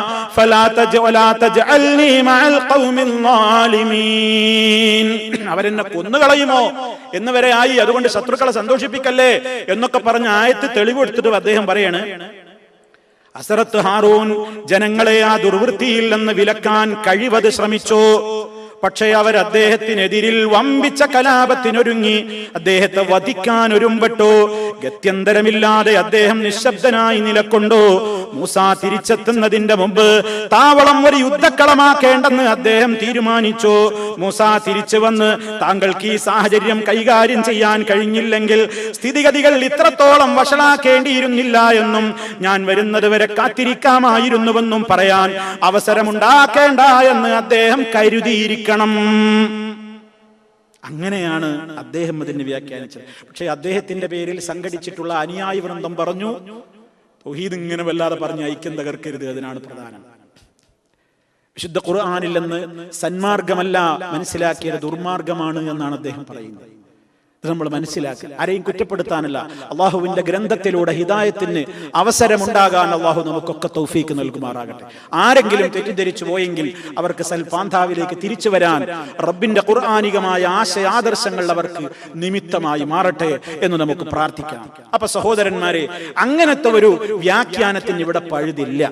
ولا تجعلني مع القوم الظالمين. അവരെന്നെ കൊന്നുകളയുമോ എന്നുവരെ ആയി, അതുകൊണ്ട് ശത്രുക്കളെ സന്തോഷിപ്പിക്കല്ലേ എന്നൊക്കെ പറഞ്ഞ ആയത്ത് തെളിവെടുത്തിട്ട് അദ്ദേഹം പറയാണ്, ഹസ്രത്ത് ഹാറൂൻ ജനങ്ങളെ ആ ദുർവൃത്തിയിൽ നിന്ന് വിലക്കാൻ കഴിവത് ശ്രമിച്ചു. പക്ഷേ അവർ അദ്ദേഹത്തിനെതിരിൽ വമ്പിച്ച കലാപത്തിനൊരുങ്ങി അദ്ദേഹത്തെ വധിക്കാൻ ഒരുമ്പെട്ടു. ഗത്യന്തരമില്ലാതെ അദ്ദേഹം നിശബ്ദനായി നിലകൊണ്ടു. മൂസ തിരിച്ചെത്തുന്നതിന്റെ മുമ്പ് താവളം ഒരു യുദ്ധക്കളമാക്കേണ്ടെന്ന് അദ്ദേഹം തീരുമാനിച്ചു. മൂസ തിരിച്ചു വന്ന്, താങ്കൾക്ക് ഈ സാഹചര്യം കൈകാര്യം ചെയ്യാൻ കഴിഞ്ഞില്ലെങ്കിൽ സ്ഥിതിഗതികൾ ഇത്രത്തോളം വഷളാക്കേണ്ടിയിരുന്നില്ല എന്നും ഞാൻ വരുന്നത് വരെ കാത്തിരിക്കാമായിരുന്നുവെന്നും പറയാൻ അവസരമുണ്ടാക്കേണ്ട എന്ന് അദ്ദേഹം കരുതിയിരിക്കും. അങ്ങനെയാണ് അദ്ദേഹം അതിനെ വ്യാഖ്യാനിച്ചത്. പക്ഷെ അദ്ദേഹത്തിന്റെ പേരിൽ സംഘടിച്ചിട്ടുള്ള അനുയായി വൃന്ദം പറഞ്ഞു, തൗഹീദ് ഇങ്ങനെ വല്ലാതെ പറഞ്ഞ് ഐക്യം തകർക്കരുത്, അതിനാണ് പ്രധാനം. വിശുദ്ധ ഖുർആനിൽ നിന്ന് സന്മാർഗമല്ല മനസ്സിലാക്കിയത് ദുർമാർഗമാണ് എന്നാണ് അദ്ദേഹം പറയുന്നത്. ഇത് നമ്മൾ മനസ്സിലാക്കുക. ആരെയും കുറ്റപ്പെടുത്താനല്ല, അള്ളാഹുവിന്റെ ഗ്രന്ഥത്തിലൂടെ ഹിദായത്തിന് അവസരമുണ്ടാകാൻ അള്ളാഹു നമുക്കൊക്കെ തൗഫീക്ക് നൽകുമാറാകട്ടെ. ആരെങ്കിലും തെറ്റിദ്ധരിച്ചു പോയെങ്കിൽ അവർക്ക് സൽപാന്താവിലേക്ക് തിരിച്ചു വരാൻ റബ്ബിന്റെ ഖുർആനികമായ ആശയാദർശങ്ങൾ അവർക്ക് നിമിത്തമായി മാറട്ടെ എന്ന് നമുക്ക് പ്രാർത്ഥിക്കാം. അപ്പൊ സഹോദരന്മാരെ, അങ്ങനത്തെ ഒരു വ്യാഖ്യാനത്തിന് ഇവിടെ പഴുതില്ല.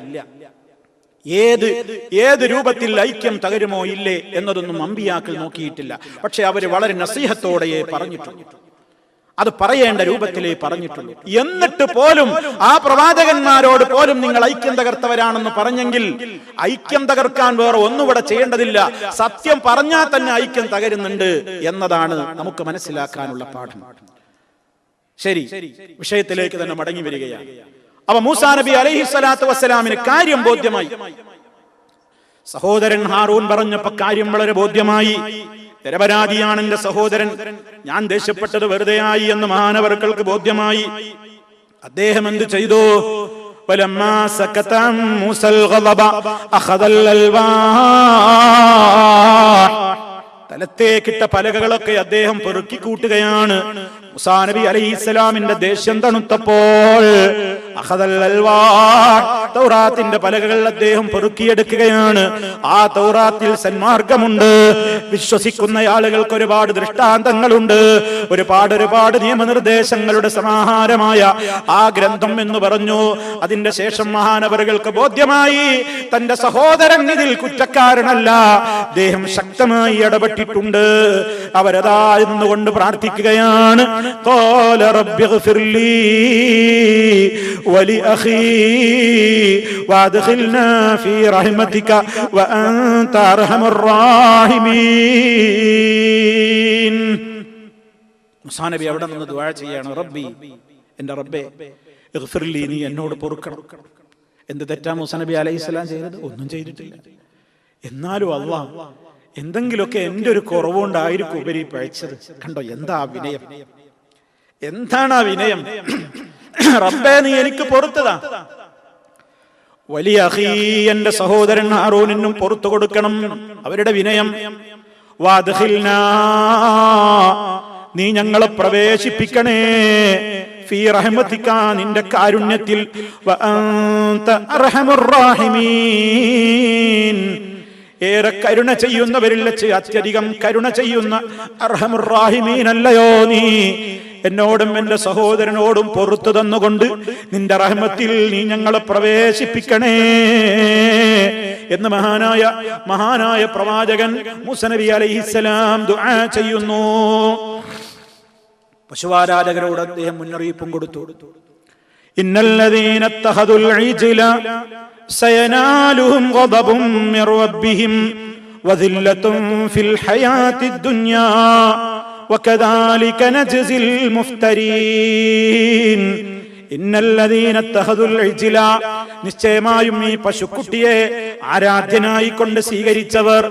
ഏത് രൂപത്തിൽ ഐക്യം തകരുമോ ഇല്ലേ എന്നതൊന്നും അമ്പിയാക്കൾ നോക്കിയിട്ടില്ല. പക്ഷെ അവര് വളരെ നസീഹത്തോടെയേ പറഞ്ഞിട്ടുള്ളൂ, അത് പറയേണ്ട രൂപത്തിലേ പറഞ്ഞിട്ടുള്ളൂ. എന്നിട്ട് പോലും ആ പ്രവാചകന്മാരോട് പോലും നിങ്ങൾ ഐക്യം തകർത്തവരാണെന്ന് പറഞ്ഞെങ്കിൽ ഐക്യം തകർക്കാൻ വേറെ ഒന്നുകൂടെ ചെയ്യേണ്ടതില്ല, സത്യം പറഞ്ഞാൽ തന്നെ ഐക്യം തകരുന്നുണ്ട് എന്നതാണ് നമുക്ക് മനസ്സിലാക്കാനുള്ള പാഠം. ശരി, വിഷയത്തിലേക്ക് തന്നെ മടങ്ങി വരികയാണ്. അപ്പൊ മൂസാ നബി അലൈഹിസ്സലാത്തു വസ്സലാമിന് കാര്യം ബോധ്യമായി. സഹോദരൻ ഹാറൂൻ പറഞ്ഞപ്പോ കാര്യം വളരെ ബോധ്യമായി. നിരപരാധിയാണ് എന്റെ സഹോദരൻ, ഞാൻ ദേഷ്യപ്പെട്ടത് വെറുതെയായി എന്ന് മഹാനവർക്കൾക്ക് ബോധ്യമായി. അദ്ദേഹം എന്ത് ചെയ്തു? വലമ്മാ സകത മൂസൽ ഗളബ അഖദൽ അൽവാഹ്, തലത്തേക്കിട്ട പലകകളൊക്കെ അദ്ദേഹം പെറുക്കി കൂട്ടുകയാണ്. മൂസാ നബി അലൈഹിസ്സലാമിന്റെ ദേഷ്യം തണുത്തപ്പോൾ തൗറാത്തിന്റെ പലകകൾ അദ്ദേഹം പെറുക്കിയെടുക്കുകയാണ്. ആ തൗറാത്തിൽ സന്മാർഗമുണ്ട്, വിശ്വസിക്കുന്ന ആളുകൾക്ക് ഒരുപാട് ദൃഷ്ടാന്തങ്ങളുണ്ട്, ഒരുപാട് നിയമനിർദ്ദേശങ്ങളുടെ സമാഹാരമായ ആ ഗ്രന്ഥം എന്ന് പറഞ്ഞു. അതിന്റെ ശേഷം മഹാനവറുകൾക്ക് ബോധ്യമായി തന്റെ സഹോദരൻ ഇതിൽ കുറ്റക്കാരനല്ല, അദ്ദേഹം ശക്തമായി ഇടപെട്ടിട്ടുണ്ട്. അവരതാ എന്നുകൊണ്ട് പ്രാർത്ഥിക്കുകയാണ്. ഖാല റബ്ബിഗ്ഫിർ ലീ വലിഅഖീ വഅദ്ഖിൽനാ ഫീ റഹ്മതിക വഅൻത അർഹമുർ റഹീമീൻ. മൂസാ നബി അവിടെ നിന്ന് ദുആ ചെയ്യാണ്, റബ്ബി, എന്റെ റബ്ബേ, ഇഗ്ഫിർ ലീ, നീ എന്നോട് പൊറുക്കണം. എന്ത് തെറ്റാ മൂസാ നബി അലൈഹിസ്സലാം ചെയ്തത്? ഒന്നും ചെയ്തിട്ടില്ല. എന്നാലും അല്ലാഹ് എന്തെങ്കിലുമൊക്കെ എന്റെ ഒരു കുറവുകൊണ്ടായിരിക്കും ഉപരി പഴിച്ചത്. കണ്ടോ എന്താ വിനയം, എന്താണ് ആ വിനയം? റബ്ബേ, നീ എനിക്ക് പൊറുത്തതാ. വലിയ അഖീ, എന്റെ സഹോദരൻ ഹാറൂനിനും പുറത്തു കൊടുക്കണം. അവരുടെ വിനയം. വഅദ്ഖിൽനാ, നീ ഞങ്ങളെ പ്രവേശിപ്പിക്കണേ. ഫീ റഹ്മതിക, നിന്റെ കാരുണ്യത്തിൽ. വഅൻത അർഹമുർ റഹീമീൻ, ഏറെ കരുണ ചെയ്യുന്നവരിൽ വെച്ച് അത്യധികം കരുണ ചെയ്യുന്ന അർഹമുർ റഹീമീൻ അല്ലയോ നീ? എന്നോടും എന്റെ സഹോദരനോടും പൊറുത്തു തന്നുകൊണ്ട് നിന്റെ റഹ്മത്തിൽ നീ ഞങ്ങളെ പ്രവേശിപ്പിക്കണേ എന്ന് മഹാനായ പ്രവാചകൻ മൂസാ നബി അലൈഹിസ്സലാം ദുആ ചെയ്യുന്നു. പശുവാരാധകരോട് അദ്ദേഹം മുന്നറിയിപ്പും കൊടുത്തു. ഇന്നല്ലദീന ഇത്തഖദുൽ ഇജ്ല സയനാലുഹും ഗദബും മിർ റബ്ബിഹിം വദില്ലത്തുൻ ഫിൽ ഹയാത്തിദ് ദുനിയാ വകദാലിക നജ്സിൽ മുഫ്തരീൻ. ഇന്നല്ലദീന ഇത്തഖദുൽ ഇജ്ല, നിശ്ചയമായും ഈ പശുക്കുട്ടിയെ ആരാധ്യനായി കൊണ്ട് സ്വീകരിച്ചവർ,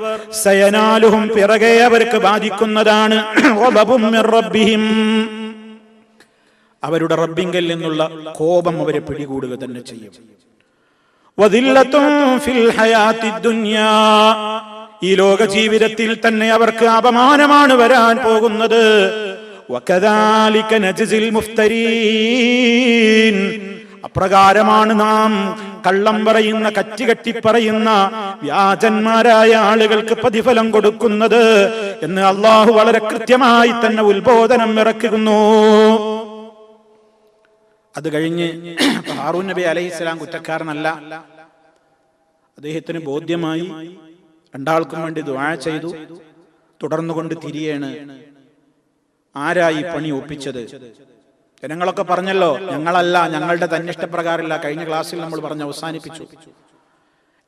സയനാലുഹും, പിറകെ അവർക്ക് ബാധിക്കുന്നതാണ്, ഗദബും മിർ റബ്ബിഹിം, അവരുടെ റബ്ബിങ്കൽ നിന്നുള്ള കോപം അവരെ പിടികൂടുക തന്നെ ചെയ്യും. വദില്ലത്തുൻ ഫിൽ ഹയാത്തിദ് ദുനിയാ, ഈ ലോക ജീവിതത്തിൽ തന്നെ അവർക്ക് അപമാനമാണ് വരാൻ പോകുന്നത്. വകദാലിക നജ്സിൽ മുഫ്തരീൻ, അപ്രകാരമാണ് നാം കള്ളം പറയുന്ന, കറ്റുകെട്ടി പറയുന്ന വ്യാജന്മാരായ ആളുകൾക്ക് പ്രതിഫലം കൊടുക്കുന്നത് എന്ന് അള്ളാഹു വളരെ കൃത്യമായി തന്നെ ഉത്ബോധനം ഇറക്കുന്നു. അത് കഴിഞ്ഞ് ഹാറൂൻ നബി അലൈഹിസ്സലാം കുറ്റക്കാരനല്ല, അദ്ദേഹത്തിന് ബോധ്യമായി. രണ്ടാൾക്കും വേണ്ടി ദുആ ചെയ്തു. തുടർന്നുകൊണ്ട് തിരിയാണ്. ആരായി പണി ഒപ്പിച്ചത്? ജനങ്ങളൊക്കെ പറഞ്ഞല്ലോ, ഞങ്ങളല്ല, ഞങ്ങളുടെ തന്നെ ഇഷ്ടപ്രകാരമല്ല. കഴിഞ്ഞ ക്ലാസ്സിൽ നമ്മൾ പറഞ്ഞ് അവസാനിപ്പിച്ചു.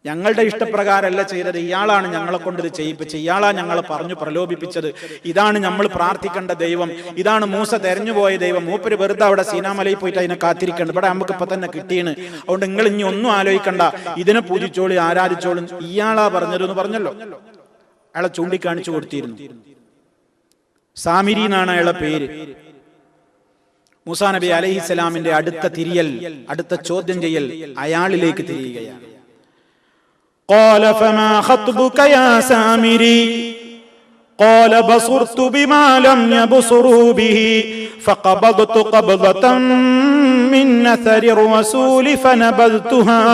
ഞങ്ങളുടെ ഇഷ്ടപ്രകാരമല്ല ചെയ്തത്, ഇയാളാണ് ഞങ്ങളെ കൊണ്ട് ഇത് ചെയ്യിപ്പിച്ചത്, ഇയാളാണ് ഞങ്ങളെ പറഞ്ഞു പ്രലോഭിപ്പിച്ചത്, ഇതാണ് നമ്മൾ പ്രാർത്ഥിക്കേണ്ട ദൈവം, ഇതാണ് മൂസ തെരഞ്ഞുപോയ ദൈവം, മൂപ്പര് വെറുതെ അവിടെ സീനാമലയിൽ പോയിട്ട് അതിനെ കാത്തിരിക്കേണ്ട, ഇവിടെ നമുക്ക് ഇപ്പൊ തന്നെ കിട്ടിയാണ്, അതുകൊണ്ട് നിങ്ങൾ ഇനി ഒന്നും ആലോചിക്കണ്ട, ഇതിനെ പൂജിച്ചോളി, ആരാധിച്ചോളും, ഇയാളാ പറഞ്ഞതെന്ന് പറഞ്ഞല്ലോ. അയാളെ ചൂണ്ടിക്കാണിച്ചു കൊടുത്തിരുന്നു. സാമിരി എന്നാണ് അയാളെ പേര്. മൂസാ നബി അലൈഹിസ്സലാമിന്റെ അടുത്ത തിരിയൽ, അടുത്ത ചോദ്യം ചെയ്യൽ അയാളിലേക്ക് തിരിയുകയാണ്. قال فما خطبك يا سامري قال بصرت بما لم يبصروا به فقبضت قبضة من أثر الرسول فنبذتها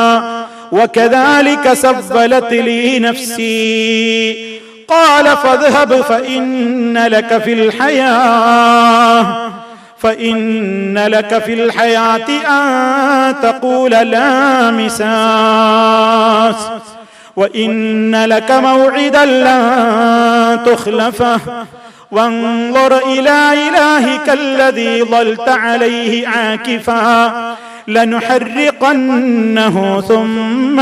وكذلك سولت لي نفسي قال فاذهب فإن لك في الحياة أن تقول لا مساس وإن لك موعدا لن تخلفه وانظر إلى إلهك الذي ظلت عليه عاكفا لنحرقنه ثم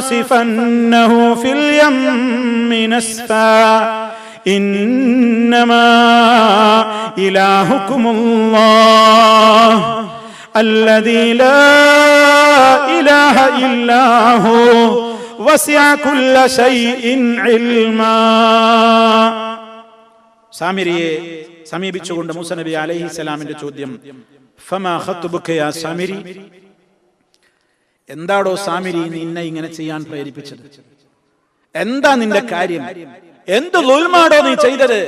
لننسفنه في اليم نسفا إنما إلهكم الله الذي لا إله إلا هو وسع كل شيء علما. സാമിരിയെ സമീപിച്ചുകൊണ്ട് മൂസ നബി അലൈഹിസ്സലാമിന്റെ ചോദ്യം, ഫമാ ഖത്ബുക യാ സാമിരി, എന്താടോ സാമിരി നിന്നെ ഇങ്ങനെ ചെയ്യാൻ പ്രേരിപ്പിച്ചത്? എന്താ നിന്റെ കാര്യം? എന്ത് ദുൽമാടോ നീ ചെയ്തത്?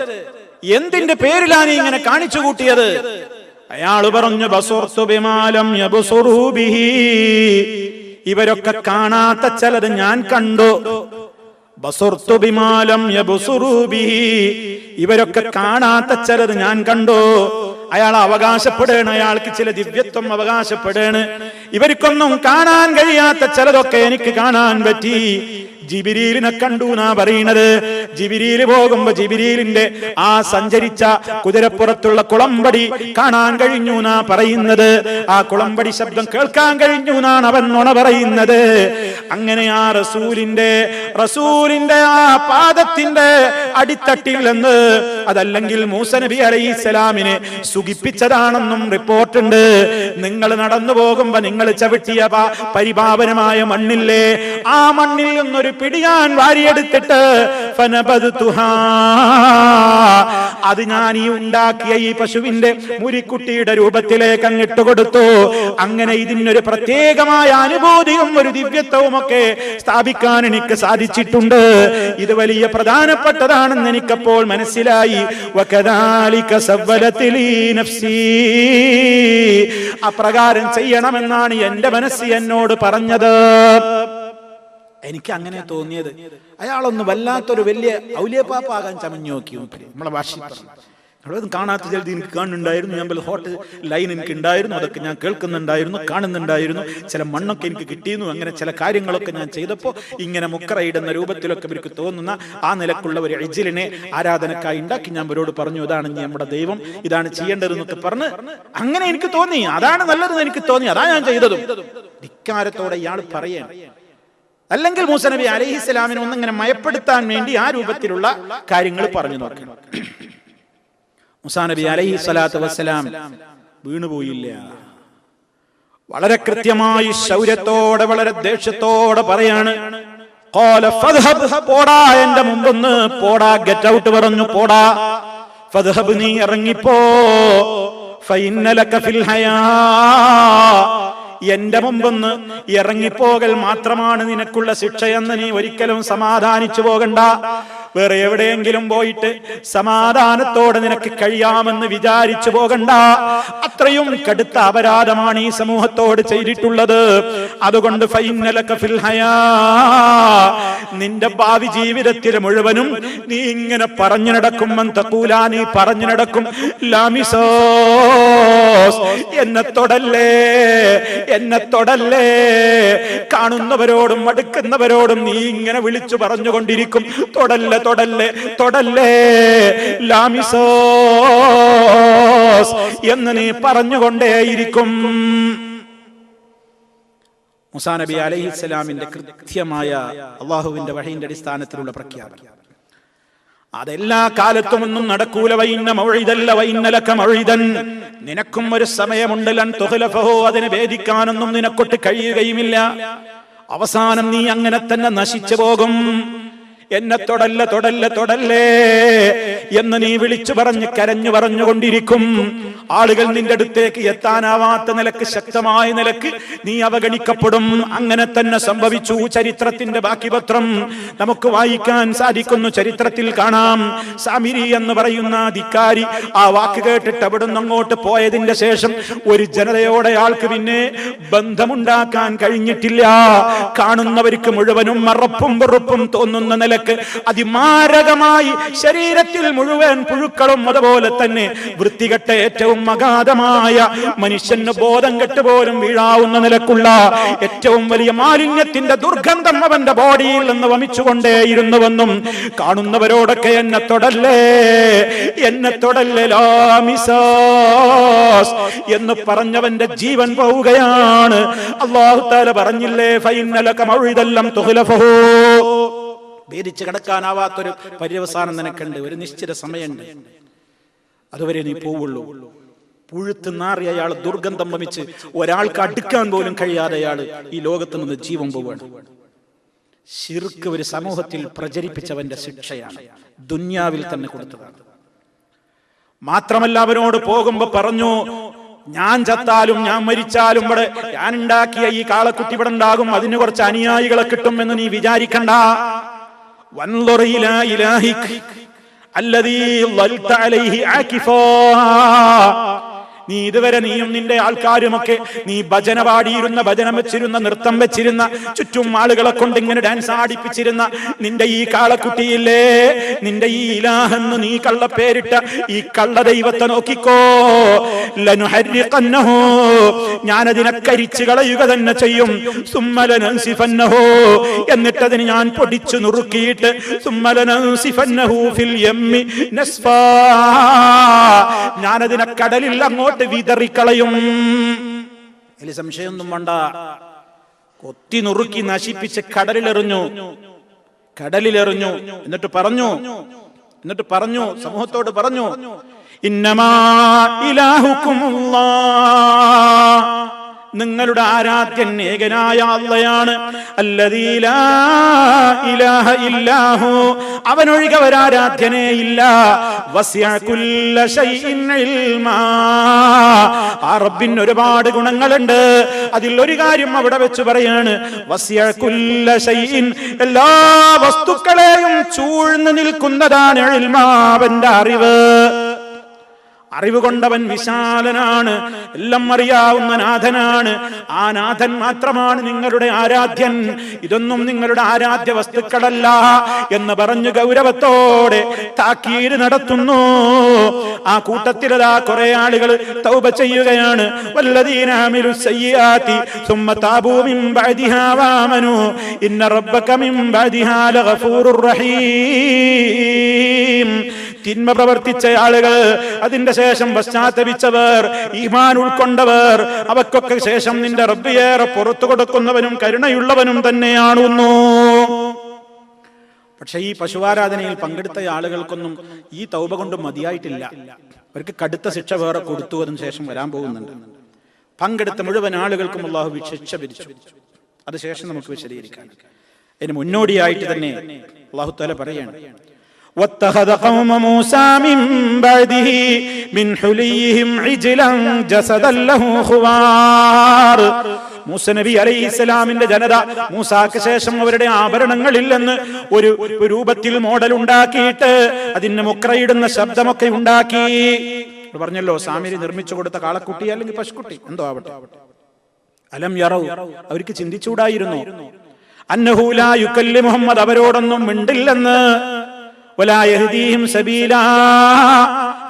എന്തിന്റെ പേരിലാണ് നീ ഇങ്ങനെ കാണിച്ചു കൂട്ടിയത്? അയാൾ പറഞ്ഞു, ബസർതു ബിമാ ലം യബ്സുറൂ ബിഹി, ഇവരൊക്കെ കാണാത്ത ചിലത് ഞാൻ കണ്ടു. ബസർതു ബിമാ ലം യബ്സുറൂ ബിഹി, ഇവരൊക്കെ കാണാത്ത ചിലത് ഞാൻ കണ്ടു. അയാൾ അവകാശപ്പെടുകയാണ്, അയാൾക്ക് ചില ദിവ്യത്വം അവകാശപ്പെടുകയാണ്. ഇവർക്കൊന്നും കാണാൻ കഴിയാത്ത ചിലതൊക്കെ എനിക്ക് കാണാൻ പറ്റി. ജിബിരീലിനെ കണ്ടു എന്നാ പറയുന്നത്. ജിബിരീൽ പോകുമ്പോ ജിബിരീലിന്റെ ആ സഞ്ചരിച്ച കുതിരപ്പുറത്തുള്ള കുളമ്പടി കാണാൻ കഴിഞ്ഞു എന്നാ പറയുന്നത്. ആ കുളമ്പടി ശബ്ദം കേൾക്കാൻ കഴിഞ്ഞു എന്നാണ് അവൻ നുണ പറയുന്നത്. അങ്ങനെ ആ റസൂലിന്റെ ആ പാദത്തിന്റെ അടിത്തട്ടിൽ നിന്ന്, അതല്ലെങ്കിൽ മൂസ നബി അലൈഹിസ്സലാമിനെ സുഖിപ്പിച്ചതാണെന്നും റിപ്പോർട്ടുണ്ട്. നിങ്ങൾ നടന്നു പോകുമ്പോ നിങ്ങൾ ചവിട്ടിയ പരിപാവനമായ മണ്ണില്ലേ, ആ മണ്ണിൽ നിന്നൊരു പിടിയാൻ വാരിയെടുത്തിട്ട് അത് ഞാൻ ഈ ഉണ്ടാക്കിയ ഈ പശുവിന്റെ മുരിക്കുട്ടിയുടെ രൂപത്തിലേക്ക് അങ്ങിട്ട് കൊടുത്തു. അങ്ങനെ ഇതിനൊരു പ്രത്യേകമായ അനുഭൂതിയും ഒരു ദിവ്യത്വവും ഒക്കെ സ്ഥാപിക്കാൻ എനിക്ക് സാധിച്ചിട്ടുണ്ട്. ഇത് വലിയ പ്രധാനപ്പെട്ടതാണെന്ന് എനിക്കപ്പോൾ മനസ്സിലായി. അപ്രകാരം ചെയ്യണമെന്നാണ് എന്റെ മനസ്സ് എന്നോട് പറഞ്ഞത്. എനിക്ക് അങ്ങനെ തോന്നിയത്. അയാളൊന്ന് വല്ലാത്തൊരു വലിയ ഔലിയപ്പാപ്പാകാൻ ചമഞ്ഞു നോക്കി. നമ്മളെ ഭാഷ കാണാത്ത ജൽദി എനിക്ക് കാണുന്നുണ്ടായിരുന്നു, ഞാൻ ഹോട്ട് ലൈൻ എനിക്ക് ഉണ്ടായിരുന്നു, അതൊക്കെ ഞാൻ കേൾക്കുന്നുണ്ടായിരുന്നു, കാണുന്നുണ്ടായിരുന്നു, ചില മണ്ണൊക്കെ എനിക്ക് കിട്ടിയിരുന്നു. അങ്ങനെ ചില കാര്യങ്ങളൊക്കെ ഞാൻ ചെയ്തപ്പോൾ ഇങ്ങനെ മുക്കറയിടുന്ന രൂപത്തിലൊക്കെ ഇവർക്ക് തോന്നുന്ന ആ നിലക്കുള്ള ഒരു ഇജ്ലിനെ ആരാധനക്കായി ഉണ്ടാക്കി ഞാൻ അവരോട് പറഞ്ഞു, ഇതാണ് നമ്മുടെ ദൈവം, ഇതാണ് ചെയ്യേണ്ടതെന്നൊക്കെ പറഞ്ഞ് അങ്ങനെ എനിക്ക് തോന്നി, അതാണ് നല്ലതെന്ന് എനിക്ക് തോന്നി, അതാ ഞാൻ ചെയ്തതും. ധിക്കാരത്തോടെ ഇയാൾ പറയാൻ. അല്ലെങ്കിൽ മൂസ നബി അലൈഹിസ്സലാമിനെ ഒന്നിങ്ങനെ മയപ്പെടുത്താൻ വേണ്ടി ആ രൂപത്തിലുള്ള കാര്യങ്ങൾ പറഞ്ഞു നോക്കണം. മൂസാ നബി അലൈഹി സ്വലാത്തു വസ്സലാം വീണുപോയില്ല. വളരെ കൃത്യമായി ശൗര്യത്തോടെ, വളരെ ദേഷ്യത്തോടെ പറയാണ്, പോടാ, എന്റെ മുമ്പൊന്ന് പോടാ, ഗെറ്റ് ഔട്ട് പറഞ്ഞു, പോടാ. ഫദ്ഹബ്, നീ ഇറങ്ങിപ്പോ. ഫഇന്ന ലക ഫിൽ ഹയാ, എന്റെ മുമ്പൊന്ന് ഇറങ്ങിപ്പോകൽ മാത്രമാണ് നിനക്കുള്ള ശിക്ഷയെന്ന് നീ ഒരിക്കലും സമാധാനിച്ചു പോകണ്ട. വേറെ എവിടെയെങ്കിലും പോയിട്ട് സമാധാനത്തോടെ നിനക്ക് കഴിയാമെന്ന് വിചാരിച്ചു പോകണ്ട. അത്രയും കടുത്ത അപരാധമാണ് ഈ സമൂഹത്തോട് ചെയ്തിട്ടുള്ളത്. അതുകൊണ്ട് ഫൈനലക ഫിൽ ഹയാ, നിന്റെ ഭാവി ജീവിതത്തിൽ മുഴുവനും നീ ഇങ്ങനെ പറഞ്ഞു നടക്കും. മന്തഖൂല, നീ പറഞ്ഞു നടക്കും. ലാമിസോസ്, എന്നെ തൊടല്ലേ, എന്നെ തൊടല്ലേ. കാണുന്നവരോടും അടുക്കുന്നവരോടും നീ ഇങ്ങനെ വിളിച്ചു പറഞ്ഞുകൊണ്ടിരിക്കും, തൊടല്ലേ തൊടല്ലേ തൊടല്ലേ, ലാമിസോസ് എന്ന് നീ പറഞ്ഞുകൊണ്ടേയിരിക്കും. മൂസാ നബി അലൈഹിസ്സലാമിന്റെ കൃത്യമായ അള്ളാഹുവിന്റെ വഹയിന്റെ അടിസ്ഥാനത്തിലുള്ള പ്രഖ്യാപനം. അതെല്ലാ കാലത്തും ഒന്നും നടക്കൂല. വൈന്ന മൗഇദല്ല വൈന്നലക മൗഇദൻ, നിനക്കും ഒരു സമയമുണ്ട്. ലൻ തുഖ്ലഫഹു, അതിനെ ഭേദിക്കാനൊന്നും നിനക്കൊട്ട് കഴിയുകയുമില്ല. അവസാനം നീ അങ്ങനെ തന്നെ നശിച്ചു പോകും. എന്നെ തൊടല്ല തൊടല്ല തൊടല്ലേ എന്ന് നീ വിളിച്ചു പറഞ്ഞ് കരഞ്ഞു പറഞ്ഞുകൊണ്ടിരിക്കും. ആളുകൾ നിന്റെ അടുത്തേക്ക് എത്താനാവാത്ത നിലക്ക്, ശക്തമായ നിലക്ക് നീ അവഗണിക്കപ്പെടും. അങ്ങനെ തന്നെ സംഭവിച്ചു. ചരിത്രത്തിന്റെ ബാക്കി പത്രം നമുക്ക് വായിക്കാൻ സാധിക്കുന്നു. ചരിത്രത്തിൽ കാണാം, സാമിരി എന്ന് പറയുന്ന ധിക്കാരി ആ വാക്ക് കേട്ടിട്ട് അവിടുന്ന് അങ്ങോട്ട് പോയതിന്റെ ശേഷം ഒരു ജനതയോടെ ആൾക്ക് പിന്നെ ബന്ധമുണ്ടാക്കാൻ കഴിഞ്ഞിട്ടില്ല. കാണുന്നവർക്ക് മുഴുവനും മറപ്പും വെറുപ്പും തോന്നുന്ന നില അതിമാരകമായി ശരീരത്തിൽ മുഴുവൻ പുഴുക്കളും അതുപോലെ തന്നെ വൃത്തികെട്ട ഏറ്റവും അഗാധമായ മനുഷ്യന് ബോധം കെട്ട് പോലും വീഴാവുന്ന നിലക്കുള്ള ഏറ്റവും വലിയ മാലിന്യത്തിന്റെ ദുർഗന്ധം അവന്റെ ബോഡിയിൽ നിന്ന് വമിച്ചുകൊണ്ടേയിരുന്നുവെന്നും കാണുന്നവരോടൊക്കെ എന്നെ തൊടല്ലേ, എന്നെ തൊടല്ലേ ലാമിസാസ് എന്ന് പറഞ്ഞവന്റെ ജീവൻ പോവുകയാണ്. അല്ലാഹു തആല പറഞ്ഞില്ലേ, ഫൈനലക മൗഇദല്ലം തുഖ്ലഫഹു, ഭേദിച്ച് കിടക്കാനാവാത്തൊരു പര്യവസാനം നിനക്കുണ്ട്. ഒരു നിശ്ചിത സമയമുണ്ട്, അതുവരെ നീ പോവുള്ളൂ. പുഴുത്ത് നാറിയ അയാൾ ദുർഗന്ധം വമിച്ച് ഒരാൾക്ക് അടുക്കാൻ പോലും കഴിയാതെ അയാൾ ഈ ലോകത്ത് നിന്ന് ജീവൻ പോവുകയാണ്. ശിർക്ക് ഒരു സമൂഹത്തിൽ പ്രചരിപ്പിച്ചവന്റെ ശിക്ഷയാണ്, ദുന്യാവിൽ തന്നെ കൊടുത്തതാണ്. മാത്രമല്ല അവനോട് പോകുമ്പോ പറഞ്ഞു, ഞാൻ ചത്താലും ഞാൻ മരിച്ചാലും ഇവിടെ ഞാൻ ഉണ്ടാക്കിയ ഈ കാളക്കുട്ടി ഇവിടെ ഉണ്ടാകും, അതിന് കുറച്ച് അനുയായികളെ കിട്ടും എന്ന് നീ വിചാരിക്കണ്ട. വൻളുർ ഇലാ ഇലാഹിക് അല്ലദീ ളൽത അലൈഹി ആകിഫാ, നീ ഇതുവരെ നീയും നിന്റെ ആൾക്കാരുമൊക്കെ നീ ഭജന പാടിയിരുന്ന, ഭജനം വെച്ചിരുന്ന, നൃത്തം വെച്ചിരുന്ന, ചുറ്റും ആളുകളെ കൊണ്ട് ഇങ്ങനെ ഡാൻസ് ആടിപ്പിച്ചിരുന്ന നിന്റെ ഈ കാളക്കുട്ടിയില്ലേ, നിന്റെ ഈ ഇലാഹെന്ന് നീ കള്ളപ്പേരിട്ട ഈ കള്ള ദൈവത്തെ നോക്കിക്കോ. ലനുഹരിഖന്നഹു, ഞാനതിനെ കരിച്ചു കളയുക തന്നെ ചെയ്യും. സുമ്മലനൻസിഫന്നഹു, എന്നിട്ടതിന് ഞാൻ പൊടിച്ചു നുറുക്കിയിട്ട് സുമ്മലനൻസിഫന്നഹു ഫിൽ യമ്മി നസ്ഫാ, ഞാനതിനെ കടലിൽ അങ്ങോട്ട് വിതറിക്കളയും. ഇതിൽ സംശയമൊന്നും വേണ്ട. കൊത്തി നുറുക്കി നശിപ്പിച്ച് കടലിലെറിഞ്ഞു. എന്നിട്ട് പറഞ്ഞു സമൂഹത്തോട് പറഞ്ഞു, ഇന്നമാ ഇലാഹുക്കുമുല്ലാഹ്, നിങ്ങളുടെ ആരാധ്യൻ ഏകനായ അല്ലാഹയാണ്. അല്ലദീ ലാ ഇലാഹ ഇല്ലാഹു, അവനൊഴികെ ഒരാരാധ്യനേ ഇല്ല. വസിഅ കുല്ല ശൈഇൻ ഇൽമാ, ആ റബ്ബിന് ഒരുപാട് ഗുണങ്ങളുണ്ട്. അതിൽ ഒരു കാര്യം അവിടെ വെച്ച് പറയാണ്, വസിഅ കുല്ല ശൈഇൻ, എല്ലാ വസ്തുക്കളെയും ചൂഴ്ന്നു നിൽക്കുന്നതാണ് ഇൽമാ, അവന്റെ അറിവ്. അറിവ് കൊണ്ടവൻ വിശാലനാണ്, എല്ലാം അറിയാവുന്ന നാഥനാണ്. ആ നാഥൻ മാത്രമാണ് നിങ്ങളുടെ ആരാധ്യൻ. ഇതൊന്നും നിങ്ങളുടെ ആരാധ്യ വസ്തുക്കളല്ല എന്ന് പറഞ്ഞു ഗൗരവത്തോടെ താക്കീത് നടത്തുന്നു. ആ കൂട്ടത്തിലതാ കുറെ ആളുകൾ തൗബ ചെയ്യുകയാണ്. വല്ലദീന അമിലു സയ്യിആതി സുമ്മ താബൂ മിൻ ബഅദിഹാ വആമനൂ ഇന്ന റബ്ബക മിൻ ബഅദിഹാ ലഗഫൂറുർ റഹീം. തിന്മ പ്രവർത്തിച്ച ആളുകൾ, അതിന്റെ ശേഷം പശ്ചാത്തപിച്ചവർ, ഈമാൻ ഉൾക്കൊണ്ടവർ, അവക്കൊക്കെ ശേഷം നിന്റെ റബ്ബ് ഏറെ പുറത്തു കൊടുക്കുന്നവനും കരുണയുള്ളവനും തന്നെയാണെന്നു. പക്ഷെ ഈ പശുവാരാധനയിൽ പങ്കെടുത്ത ആളുകൾക്കൊന്നും ഈ തൗബ കൊണ്ട് മതിയായിട്ടില്ല. അവർക്ക് കടുത്ത ശിക്ഷ വേറെ കൊടുത്തു, അതിന് ശേഷം വരാൻ പോകുന്നുണ്ട്. പങ്കെടുത്ത മുഴുവൻ ആളുകൾക്കും അല്ലാഹു ശിക്ഷ വിധിച്ചു. അത് ശേഷം നമുക്ക് വിശദീകരിക്കാം. അതിന് മുന്നോടിയായിട്ട് തന്നെ അല്ലാഹു തആല പറയാണ്, واتخذ قوم موسى من بعده من حليهم عجلا جسدا له خوار. മൂസ നബി അലൈഹിസ്സലാമിന്റെ ജനത മൂസാക്ക് ശേഷം അവരുടെ ആഭരണങ്ങളിൽ നിന്ന് ഒരു രൂപത്തിൽ മോഡൽ ഉണ്ടാക്കിയിട്ട് അതിന് മുക്രയിടുന്ന ശബ്ദമൊക്കെ ഉണ്ടാക്കി. പറഞ്ഞല്ലോ, സാമിരി നിർമ്മിച്ചു കൊടുത്ത കാളക്കുട്ടി അല്ലെങ്കിൽ പശുക്കുട്ടി എന്തോ ആവട്ടെ. അലം യറൗ, അവർക്ക് ചിന്തിച്ചൂടായിരുന്നു, അന്നഹു ലാ യുകല്ലിമുഹും, മുഹമ്മദ് അവരോടൊന്നും മിണ്ടില്ലെന്ന്, വലാ യഹ്ദീഹിം സബീലാ,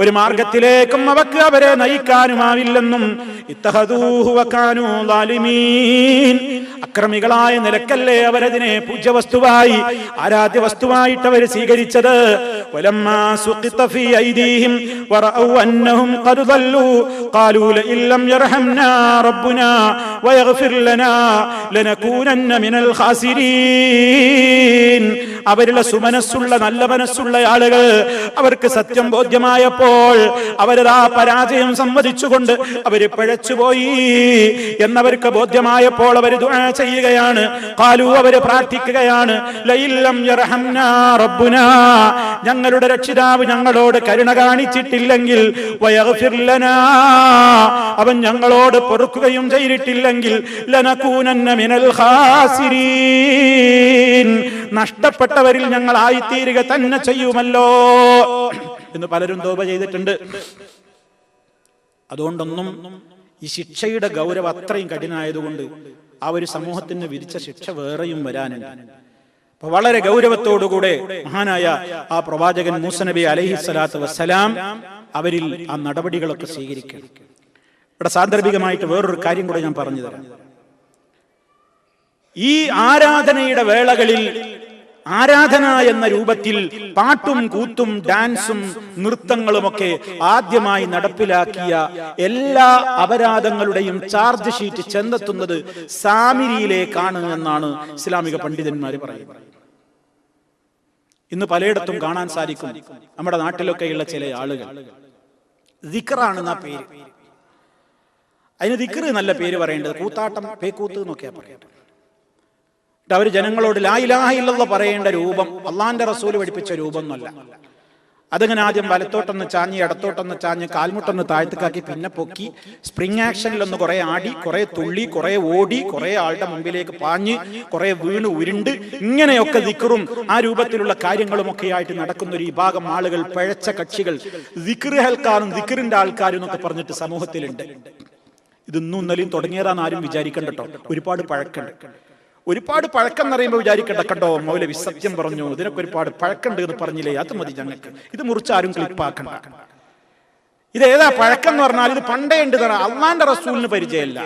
ഒരു മാർഗത്തിലേക്കും അവർക്ക് അവരെ നയിക്കാനുമാവില്ലെന്നും, ഇത്തഖദൂഹു വകാനൂ ളാലിമീൻ, അക്രമികളായ നിലക്കല്ലേ അവരതിനെ പൂജ്യവസ്തുവായി ആരാധ്യ വസ്തുവായിട്ട് അവർ സ്വീകരിച്ചത്. വലമ്മാ സുഖിത ഫീ ഐദീഹിം വറഔ അന്നഹും ഖദ് ളല്ലൂ ഖാലൂ ലഇൻ ലം യർഹംനാ റബ്ബുനാ വയഗ്ഫിർ ലനാ ലനകൂനന്ന മിനൽ ഖാസിരീൻ. അവരുടെ സുമനസ്സുള്ള നല്ല മനസ്സുള്ള ആളുകൾ, അവർക്ക് സത്യം ബോധ്യമായപ്പോൾ അവരതാ പരാജയം സമ്മതിച്ചുകൊണ്ട് അവര് പിഴച്ചുപോയി എന്നവർക്ക് ബോധ്യമായപ്പോൾ അവർ ദുആ ചെയ്യുകയാണ്. ഖാലൂ, അവര് പ്രാർത്ഥിക്കുകയാണ്, ലഇൻ ലം യർഹംനാ റബ്ബുനാ, ഞങ്ങളുടെ രക്ഷിതാവ് ഞങ്ങളോട് കരുണ കാണിച്ചിട്ടില്ലെങ്കിൽ, വയഗ്ഫിർ ലനാ, അവൻ ഞങ്ങളോട് പൊറുക്കുകയും ചെയ്തിട്ടില്ലെങ്കിൽ, ലനകൂനന്ന മിനൽ ഖാസിരീൻ, നഷ്ടപ്പെട്ടവരിൽ ഞങ്ങൾ ആയിത്തീരുക തന്നെ ചെയ്യുമല്ലോ എന്ന് പലരും തൗബ ചെയ്തിട്ടുണ്ട്. അതുകൊണ്ടൊന്നും ഈ ശിക്ഷയുടെ ഗൗരവം അത്രയും കഠിനായതുകൊണ്ട് ആ ഒരു സമൂഹത്തിന് വിധിച്ച ശിക്ഷ വേറെയും വരാനുണ്ട്. അപ്പൊ വളരെ ഗൗരവത്തോടുകൂടെ മഹാനായ ആ പ്രവാചകൻ മൂസ നബി അലൈഹിസ്സലാത്തു വസ്സലാം അവരിൽ ആ നടപടികളൊക്കെ സ്വീകരിക്കണം. ഇവിടെ സാന്ദർഭികമായിട്ട് വേറൊരു കാര്യം കൂടെ ഞാൻ പറഞ്ഞു തരാം. ഈ ആരാധനയുടെ വേളകളിൽ ആരാധന എന്ന രൂപത്തിൽ പാട്ടും കൂത്തും ഡാൻസും നൃത്തങ്ങളുമൊക്കെ ആദ്യമായി നടപ്പിലാക്കിയ എല്ലാ അപരാധങ്ങളുടെയും ചാർജ് ഷീറ്റ് ചെന്നെത്തുന്നത് സാമിരിയിലേക്കാണ് എന്നാണ് ഇസ്ലാമിക പണ്ഡിതന്മാർ പറയുന്നത്. ഇന്ന് പലയിടത്തും കാണാൻ സാധിക്കും. നമ്മുടെ നാട്ടിലൊക്കെയുള്ള ചില ആളുകൾ ദിക്റാണെന്ന പേര്, അതിന് ദിക്ർ നല്ല പേര് പറയേണ്ടത് കൂത്താട്ടം, പേക്കൂത്ത് എന്നൊക്കെയാ പറയേണ്ടത്. അവർ ജനങ്ങളോട് ലാ ഇലാഹ ഇല്ലല്ലാഹ് പറയേണ്ട രൂപം അള്ളാന്റെ റസൂൽ പഠിപ്പിച്ച രൂപം ഒന്നല്ല. അതങ്ങനെ ആദ്യം വലത്തോട്ടൊന്ന് ചാഞ്ഞ് ഇടത്തോട്ടൊന്ന് ചാഞ്ഞ് കാൽമുട്ടൊന്ന് താഴ്ത്തിക്കാക്കി പിന്നെ പൊക്കി സ്പ്രിംഗ് ആക്ഷനിലൊന്ന് കുറെ ആടി, കുറെ തുള്ളി, കുറെ ഓടി, കുറെ ആളുടെ മുമ്പിലേക്ക് പാഞ്ഞ്, കുറെ വീണ് ഉരുണ്ട്, ഇങ്ങനെയൊക്കെ ദിക്റും ആ രൂപത്തിലുള്ള കാര്യങ്ങളും ഒക്കെ ആയിട്ട് നടക്കുന്ന ഒരു വിഭാഗം ആളുകൾ, പിഴച്ച കക്ഷികൾ, ദിക്ർ ഹൽക്കാരും ദിക്റിന്റെ ആൾക്കാരും എന്നൊക്കെ പറഞ്ഞിട്ട് സമൂഹത്തിലുണ്ട്. ഇതൊന്നും ഇന്നലെയും തുടങ്ങിയതാന്ന് ആരും വിചാരിക്കണ്ട കേട്ടോ. ഒരുപാട് പഴക്കം എന്ന് പറയുമ്പോൾ വിചാരിക്കണ്ട കണ്ടോ മൗലവി സത്യം പറഞ്ഞു, ഇതിനൊക്കെ ഒരുപാട് പഴക്കമുണ്ട് എന്ന് പറഞ്ഞില്ലേ, അത് മതി ഞങ്ങൾക്ക്, ഇത് മുറിച്ചാരും ക്ലിപ്പാക്കണ്ട. ഇതേതാ പഴക്കം എന്ന് പറഞ്ഞാൽ ഇത് പണ്ടേ ഉണ്ട്. അള്ളാന്റെ റസൂലിന് പരിചയമല്ല,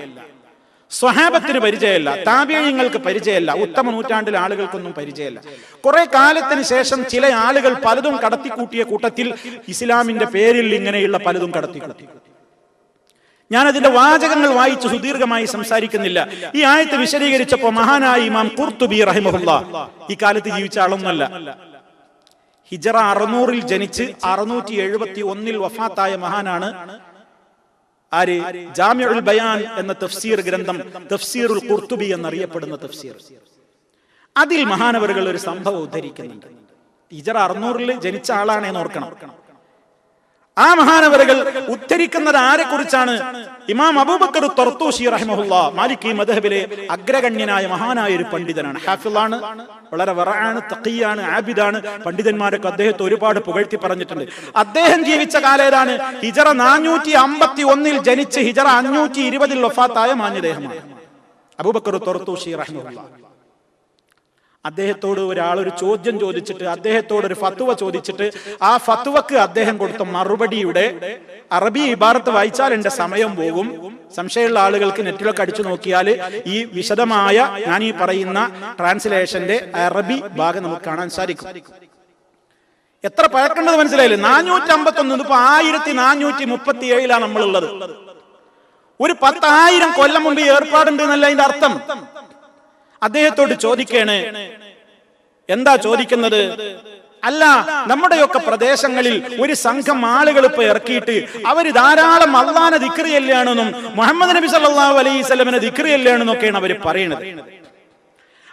സ്വഹാബത്തിന് പരിചയമല്ല, താബിഈങ്ങൾക്ക് പരിചയമല്ല, ഉത്തമ നൂറ്റാണ്ടിലെ ആളുകൾക്കൊന്നും പരിചയമല്ല. കുറെ കാലത്തിന് ശേഷം ചില ആളുകൾ പലതും കടത്തിക്കൂട്ടിയ കൂട്ടത്തിൽ ഇസ്ലാമിന്റെ പേരിൽ ഇങ്ങനെയുള്ള പലതും കടത്തിക്കൂട്ടി. ഞാനതിന്റെ വാചകങ്ങൾ വായിച്ച് സുദീർഘമായി സംസാരിക്കുന്നില്ല. ഈ ആയത്ത് വിശദീകരിച്ചപ്പോ മഹാനായ ഇമാം ഖുർത്തുബി റഹിമഹുല്ലാഹ്, ഈ കാലത്ത് ജീവിച്ച ആളൊന്നല്ല, ഹിജറ 600 ജനിച്ച് 671 വഫാത്തായ മഹാനാണ്. ആര്? ജാമിഉൽ ബയാൻ എന്ന തഫ്സീർ ഗ്രന്ഥം, തഫ്സീറുൽ ഖുർത്തുബി എന്നറിയപ്പെടുന്ന തഫ്സീർ. അതിൽ മഹാനവറുകൾ ഒരു സംഭവം ഉദ്ധരിക്കുന്നുണ്ട്. ഹിജറ 600 ജനിച്ച ആളാണെന്ന് ഓർക്കണം. ആ മഹാനവറുകൾ ഉദ്ധരിക്കുന്നത് ആരെ കുറിച്ചാണ്? ഇമാം അബൂബക്കർ തർത്തൂശി റഹിമഹുല്ലാഹ്, മാലിക്കി മദ്ഹബിലെ അഗ്രഗണ്യനായ മഹാനായ ഒരു പണ്ഡിതനാണ്, ഹാഫിളാണ്, വളരെ വറആണ്, തഖിയാണ്, ആബിദാണ്. പണ്ഡിതന്മാരൊക്കെ അദ്ദേഹത്തെ ഒരുപാട് പുകഴ്ത്തി പറഞ്ഞിട്ടുണ്ട്. അദ്ദേഹം ജീവിച്ച കാലം ഏതാണ്? ഹിജറ 451 ജനിച്ച് ഹിജറ 520 വഫാത്തായ മാന്യദേഹമാണ് അബൂബക്കർ തർത്തൂശി റഹിമഹുല്ലാഹ്. അദ്ദേഹത്തോട് ഒരാളൊരു ചോദ്യം ചോദിച്ചിട്ട്, അദ്ദേഹത്തോട് ഒരു ഫത്വ ചോദിച്ചിട്ട്, ആ ഫത്വക്ക് അദ്ദേഹം കൊടുത്ത മറുപടിയുടെ അറബി ഇബാറത്ത് വായിച്ചാൽ എന്റെ സമയം പോകും. സംശയമുള്ള ആളുകൾക്ക് നെറ്റിലൊക്കെ അടിച്ചു നോക്കിയാൽ ഈ വിശദമായ ഞാൻ ഈ പറയുന്ന ട്രാൻസ്ലേഷന്റെ അറബി ഭാഗം നമുക്ക് കാണാൻ സാധിക്കും. എത്ര പഴക്കേണ്ടത് മനസ്സിലായില്ലേ? 451, ഇപ്പൊ 1437 നമ്മളുള്ളത്. ഒരു 10,000 കൊല്ലം മുമ്പ് ഏർപ്പാടുണ്ട് എന്നല്ല അതിന്റെ അർത്ഥം. അദ്ദേഹത്തോട് ചോദിക്കേണ്, എന്താ ചോദിക്കുന്നത്? അല്ല, നമ്മുടെയൊക്കെ പ്രദേശങ്ങളിൽ ഒരു സംഘം ആളുകൾ ഇപ്പൊ ഇറക്കിയിട്ട് അവര് ധാരാളം അള്ളാനെ ദിക്ർ ചെല്ലുകയാണെന്നും മുഹമ്മദ് നബി സല്ലല്ലാഹു അലൈഹി വസല്ലമയെ ദിക്ർ ചെല്ലുകയാണെന്നൊക്കെയാണ് അവര് പറയുന്നത്.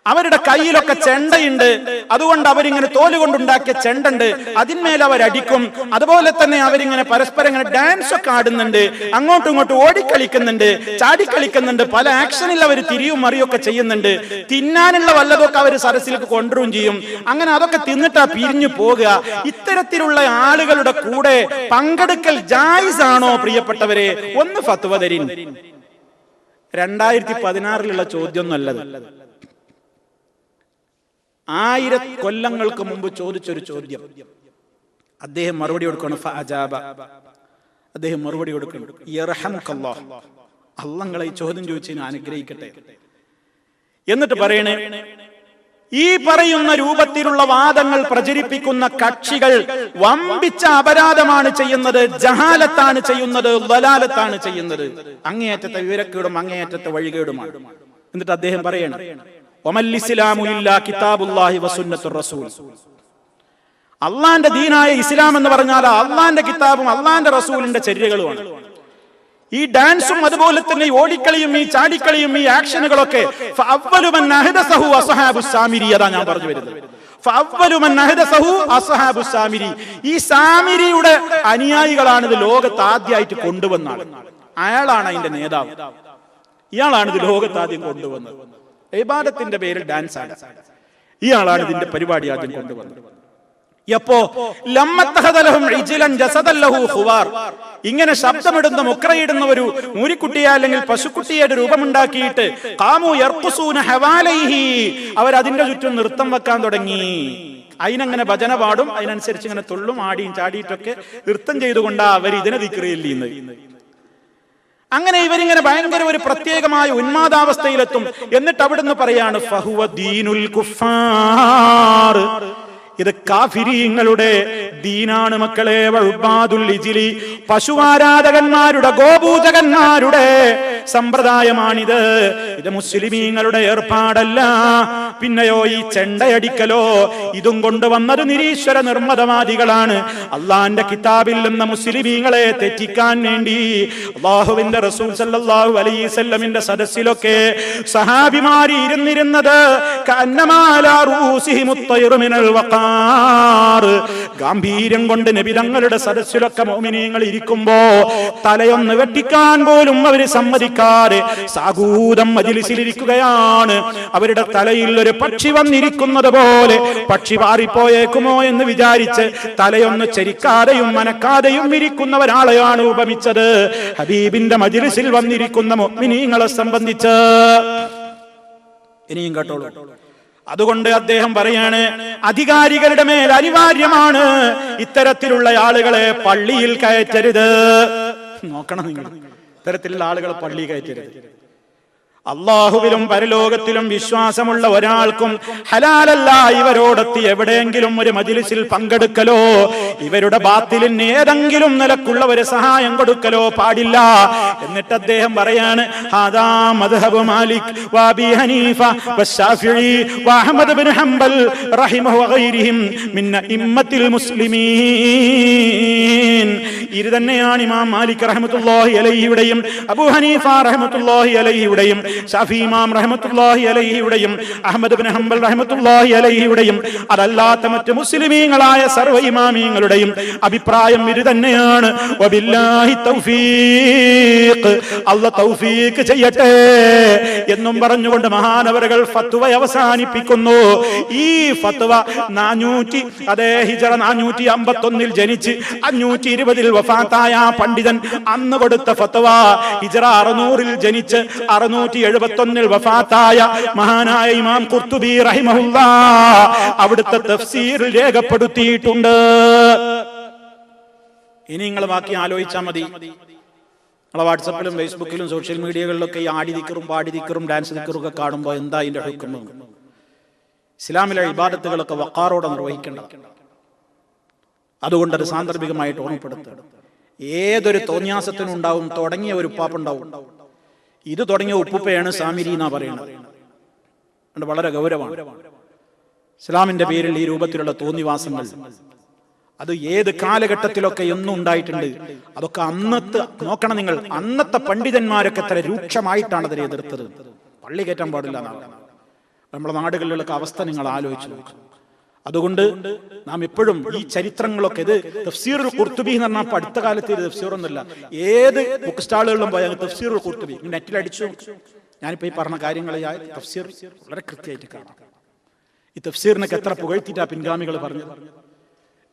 അവരുടെ കയ്യിലൊക്കെ ചെണ്ടയുണ്ട്, അതുകൊണ്ട് അവരിങ്ങനെ തോല് കൊണ്ടുണ്ടാക്കിയ ചെണ്ടുണ്ട്, അതിന്മേൽ അവരടിക്കും. അതുപോലെ തന്നെ അവരിങ്ങനെ പരസ്പരം ഇങ്ങനെ ഡാൻസ് ഒക്കെ ആടുന്നുണ്ട്, അങ്ങോട്ടും ഇങ്ങോട്ടും ഓടിക്കളിക്കുന്നുണ്ട്, ചാടിക്കളിക്കുന്നുണ്ട്, പല ആക്ഷനിൽ അവർ തിരിയും മറിയൊക്കെ ചെയ്യുന്നുണ്ട്. തിന്നാനുള്ള വല്ലതൊക്കെ അവർ സരസിലേക്ക് കൊണ്ടുവരും ചെയ്യും. അങ്ങനെ അതൊക്കെ തിന്നിട്ടാ പിരിഞ്ഞു പോകുക. ഇത്തരത്തിലുള്ള ആളുകളുടെ കൂടെ പങ്കെടുക്കൽ ജായിസ് ആണോ പ്രിയപ്പെട്ടവരെ? ഒന്ന് ഫത്വ തരീൻ. 2016 ചോദ്യം നല്ലത്. 1000 കൊല്ലങ്ങൾക്ക് മുമ്പ് ചോദിച്ചൊരു ചോദ്യം. അദ്ദേഹം മറുപടി കൊടുക്കണം. ഫഅജാബ, അദ്ദേഹം മറുപടി കൊടുക്കണം. യർഹമുക്കല്ലാഹ്, അല്ലാഹ് ഈ ചോദ്യം ചോദിച്ചതിന് അനുഗ്രഹിക്കട്ടെ. എന്നിട്ട് പറയണേ, ഈ പറയുന്ന രൂപത്തിലുള്ള വാദങ്ങൾ പ്രചരിപ്പിക്കുന്ന കക്ഷികൾ വമ്പിച്ച അപരാധമാണ് ചെയ്യുന്നത്, ജഹാലത്താണ് ചെയ്യുന്നത്, ദലാലത്താണ് ചെയ്യുന്നത്. അങ്ങേയറ്റത്തെ വിവരക്കേടും അങ്ങേയറ്റത്തെ വഴികേടുമാണ്. എന്നിട്ട് അദ്ദേഹം പറയണം, വമൽ ഇസ്ലാമു ഇല്ലാ കിതാബുല്ലാഹി വസുന്നത്തുർ റസൂൽ. അള്ളാന്റെ ദീനായ ഇസ്ലാം എന്ന് പറഞ്ഞാൽ അള്ളാന്റെ കിതാബും അള്ളാന്റെ റസൂലിന്റെ ചര്യകളുമാണ്. ഈ ഡാൻസും അതുപോലെ തന്നെ ഓടിക്കളിയും ഈ ചാടിക്കളിയും ഈ ആക്ഷനുകളൊക്കെ അതാ ഞാൻ പറഞ്ഞു വരുന്നത്. ഈ സാമിരിയുടെ അനുയായികളാണ് ഇത് ലോകത്ത് ആദ്യമായിട്ട് കൊണ്ടുവന്നാണ്. അയാളാണ് അതിന്റെ നേതാവ്. ഇയാളാണ് ഇത് ലോകത്ത് ആദ്യം കൊണ്ടുവന്നത്. ഇബാദത്തിന്റെ പേരിൽ ഡാൻസ് ആണ്. ഇയാളാണ് ഇതിന്റെ പരിപാടി ആദ്യം കൊണ്ടുവന്നത്. എപ്പോ ഇങ്ങനെ ശബ്ദമിടുന്ന മുക്രയിടുന്ന ഒരു മൂരിക്കുട്ടിയെ അല്ലെങ്കിൽ പശുക്കുട്ടിയുടെ രൂപമുണ്ടാക്കിയിട്ട് അവരതിന്റെ ചുറ്റും നൃത്തം വെക്കാൻ തുടങ്ങി. അതിനങ്ങനെ ഭജന പാടും, അതിനനുസരിച്ച് ഇങ്ങനെ തുള്ളും ആടിയും ചാടിയിട്ടൊക്കെ നൃത്തം ചെയ്തുകൊണ്ടാ അവർ ഇതിനെ ദിക്റിയില്ലുന്നത്. അങ്ങനെ ഇവരിങ്ങനെ ഭയങ്കര ഒരു പ്രത്യേകമായ ഉന്മാദാവസ്ഥയിലെത്തും. എന്നിട്ട് അവിടുന്ന് പറയാണ് ഫഹുവ ദീനുൽ കുഫാർ, ഇത് കാഫിരീങ്ങളുടെ ദീനാണ് മക്കളെ. വഉബാദുൽ ഇജ്ലി, പശുവാരാധകന്മാരുടെ ഗോപൂജകന്മാരുടെ സമ്പ്രദായമാണിത്. ഇത് മുസ്ലിമീങ്ങളുടെ ഏർപ്പാടല്ല. പിന്നെയോ ഈ ചെണ്ടയടിക്കലോ ഇതും കൊണ്ടുവന്നത് നിരീശ്വര നിർമ്മതവാദികളാണ്. അള്ളാന്റെ കിതാബിൽ നിന്ന് മുസ്ലിമീങ്ങളെ തെറ്റിക്കാൻ വേണ്ടി അല്ലാഹുവിന്റെ റസൂൽ സല്ലല്ലാഹു അലൈഹി വസല്ലമിന്റെ സദസ്സിലൊക്കെ സഹാബിമാർ ഇരുന്നിരുന്നത് കഅന്നമാലാ റൂസിഹിമുത് തയ്റു മിനൽ വഖാർ, ഗാംഭീര്യം കൊണ്ട് നബി തങ്ങളുടെ സദസ്സിലൊക്കെ മുഅ്മിനീങ്ങൾ ഇരിക്കുമ്പോ തലയൊന്ന് വെട്ടിക്കാൻ പോലും അവർ സമ്മതിക്കാതെ സാഗൂതം മജ്ലിസിലിരിക്കുകയാണ്. അവരുടെ തലയിൽ ഒരു പക്ഷി വന്നിരിക്കുന്നത് പോലെ പക്ഷി പാറിപ്പോയേക്കുമോ എന്ന് വിചാരിച്ച് തലയൊന്ന് ചരിക്കാതെയും മനക്കാതെയും ഇരിക്കുന്ന ഒരാളെയാണ് ഉപമിച്ചത് ഹബീബിന്റെ മജ്ലിസിൽ വന്നിരിക്കുന്ന മുഅ്മിനീങ്ങളെ സംബന്ധിച്ച്. ഇനിയും കേട്ടോളൂ. അതുകൊണ്ട് അദ്ദേഹം പറയാണ്, അധികാരികളുടെ മേൽ അനിവാര്യമാണ് ഇത്തരത്തിലുള്ള ആളുകളെ പള്ളിയിൽ കയറ്റരുത്. നോക്കണം നിങ്ങൾ, ഇത്തരത്തിലുള്ള ആളുകളെ പള്ളി കയറ്റരുത്. അള്ളാഹുവിലും പരലോകത്തിലും വിശ്വാസമുള്ള ഒരാൾക്കും ഹലാലല്ല ഇവരോടൊത്തി എവിടെയെങ്കിലും ഒരു മജ്ലിസിൽ പങ്കെടുക്കലോ ഇവരുടെ ബാത്തിലിന് ഏതെങ്കിലും നിലക്കുള്ള ഒരു സഹായം കൊടുക്കലോ പാടില്ല. എന്നിട്ട് അദ്ദേഹം പറയാണ്, ഹാദാ മദ്ഹബു മാലിക് വഅബീ ഹനീഫ വശാഫിഈ വഅഹ്മദ് ഇബ്നു ഹംബൽ റഹിമഹു വഗൈരിഹിം മിൻ ഇമ്മത്തിൽ മുസ്ലിമീൻ. ഇത് തന്നെയാണ് ഇമാം മാലിക് റഹ്മത്തുള്ളാഹി അലൈഹിയുടെയും അബൂ ഹനീഫ റഹ്മത്തുള്ളാഹി അലൈഹിയുടെയും ഷാഫി ഇമാം റഹ്മത്തുള്ളാഹി അലൈഹിയുടെയും അഹ്മദ് ഇബ്നു ഹംബൽ റഹ്മത്തുള്ളാഹി അലൈഹിയുടെയും അതല്ലാത്ത മറ്റ് മുസ്ലിമീങ്ങളായ സർവ്വ ഇമാമീങ്ങളുടെയും അഭിപ്രായം ഇത് തന്നെയാണ്. വബില്ലാഹി തൗഫീഖ്, അല്ലാഹ് തൗഫീഖ് ചെയ്യട്ടെ എന്നും പറഞ്ഞുകൊണ്ട് മഹാനവറുകൾ ഫത്വ അവസാനിപ്പിക്കുന്നു. ഈ ഫത്വ 451 ജനിച്ച് 520 വഫാത്തായ പണ്ഡിതൻ അന്ന് കൊടുത്ത ഫത്വ. ഹിജ്റ 600 ജനിച്ച് 671 വഫാത്തായ മഹാനായ ഇമാം ഖുർത്തുബി റഹിമഹുല്ലാഹ് അവിടുത്തെ തഫ്സീർ രേഖപ്പെടുത്തിയിട്ടുണ്ട്. ഇനി നിങ്ങൾ ബാക്കി ആലോചിച്ചാൽ മതി. നമ്മളെ വാട്സപ്പിലും ഫേസ്ബുക്കിലും സോഷ്യൽ മീഡിയകളിലൊക്കെ ഈ ആടി ദിക്റും പാടി ദിക്റും ഡാൻസ് ദിക്റും ഒക്കെ കാണുമ്പോൾ എന്താ ഇതിന്റെ ഹുക്കം? ഇസ്ലാമിലെ ഇബാദത്തുകളൊക്കെ വഖാറോടെ നിർവഹിക്കേണ്ടത്. അതുകൊണ്ട് അത് സാന്ദർഭികമായിട്ട് ഓർമ്മപ്പെടുത്തുക. ഏതൊരു തോന്യാസത്തിനും ഉണ്ടാവും തുടങ്ങിയ ഒരു ഉപ്പാപ്പുണ്ടാവും. ഇത് തുടങ്ങിയ ഉപ്പുപ്പയാണ് സാമിരി എന്നാ പറയുന്നത്. വളരെ ഗൗരവമാണ്. ഇസ്ലാമിന്റെ പേരിൽ ഈ രൂപത്തിലുള്ള തോന്നിവാസങ്ങൾ അത് ഏത് കാലഘട്ടത്തിലൊക്കെ എന്നും ഉണ്ടായിട്ടുണ്ട്. അതൊക്കെ അന്നത്തെ നോക്കണം നിങ്ങൾ, അന്നത്തെ പണ്ഡിതന്മാരൊക്കെ എത്ര രൂക്ഷമായിട്ടാണ് അതിനെ എതിർത്തത്. പള്ളി കയറ്റാൻ പാടില്ല എന്നാണ്. നമ്മുടെ നാടുകളിലുള്ള അവസ്ഥ നിങ്ങൾ ആലോചിച്ചു നോക്കുക. അതുകൊണ്ട് നാം എപ്പോഴും ഈ ചരിത്രങ്ങളൊക്കെ, ഇത് തഫ്സീറുൽ ഖുർത്തുബി എന്ന് പറഞ്ഞാൽ അടുത്ത കാലത്ത് ഇത് തഫ്സീറൊന്നുമില്ല, ഏത് ബുക്ക് സ്റ്റാളുകളിലും പോയാൽ തഫ്സീറുൽ ഖുർത്തുബി നെറ്റിൽ അടിച്ചു. ഞാനിപ്പോ ഈ പറഞ്ഞ കാര്യങ്ങളെ തഫ്സീർ വളരെ കൃത്യമായിട്ട് കാണാം. ഈ തഫ്സീറിനൊക്കെ എത്ര പുകഴ്ത്തിയിട്ടാ പിൻഗാമികൾ പറഞ്ഞത്.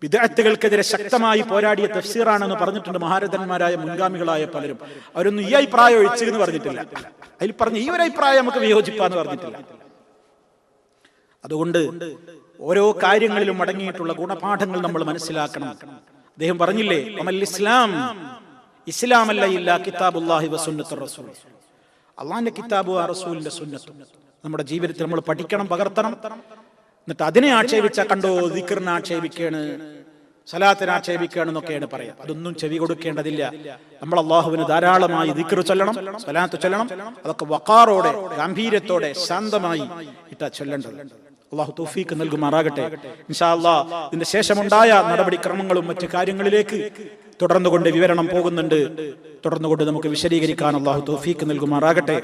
ബിദ്അത്തുകൾക്കെതിരെ ശക്തമായി പോരാടിയ തഫ്സീറാണെന്ന് പറഞ്ഞിട്ടുണ്ട് മഹാരഥന്മാരായ മുൻഗാമികളായ പലരും. അവരൊന്നും ഈ അഭിപ്രായം ഒഴിച്ചു എന്ന് പറഞ്ഞിട്ടില്ല. അതിൽ പറഞ്ഞ ഈ ഒരു അഭിപ്രായം നമുക്ക് വിയോജിപ്പാന്ന് പറഞ്ഞിട്ടില്ല. അതുകൊണ്ട് ഓരോ കാര്യങ്ങളിലും അടങ്ങിയിട്ടുള്ള ഗുണപാഠങ്ങൾ നമ്മൾ മനസ്സിലാക്കണം. അദ്ദേഹം പറഞ്ഞില്ലേ, അമൽ ഇസ്ലാം, ഇസ്ലാമല്ല ഇല്ലാ കിതാബുല്ലാഹി വസുന്നത്തുർ റസൂൽ, അള്ളാഹിന്റെ കിതാബും റസൂലിന്റെ സുന്നത്തും നമ്മുടെ ജീവിതത്തിൽ നമ്മൾ പഠിക്കണം, പകർത്തണം. എന്നിട്ട് അതിനെ ആക്ഷേപിച്ച കണ്ടോ ദിക്റിനെ ആക്ഷേപിക്കാണ്, സലാത്തിനെ ആക്ഷേപിക്കുകയാണ് എന്നൊക്കെയാണ് പറയാം. അതൊന്നും ചെവി കൊടുക്കേണ്ടതില്ല. നമ്മൾ അള്ളാഹുവിന് ധാരാളമായി ദിക്ർ ചൊല്ലണം, സലാത്ത് ചൊല്ലണം. അതൊക്കെ വഖാറോടെ, ഗാംഭീര്യത്തോടെ, ശാന്തമായി ഇട്ടാ ചൊല്ലേണ്ടത്. അള്ളാഹു തൗഫീഖ് നൽകുമാറാകട്ടെ. ഇൻഷാ അല്ലാഹ് ഇതിന്റെ ശേഷമുണ്ടായ നടപടിക്രമങ്ങളും മറ്റു കാര്യങ്ങളിലേക്ക് തുടർന്നുകൊണ്ട് വിവരണം പോകുന്നുണ്ട്. തുടർന്നുകൊണ്ട് നമുക്ക് വിശദീകരിക്കാൻ അള്ളാഹു തൗഫീഖ് നൽകുമാറാകട്ടെ.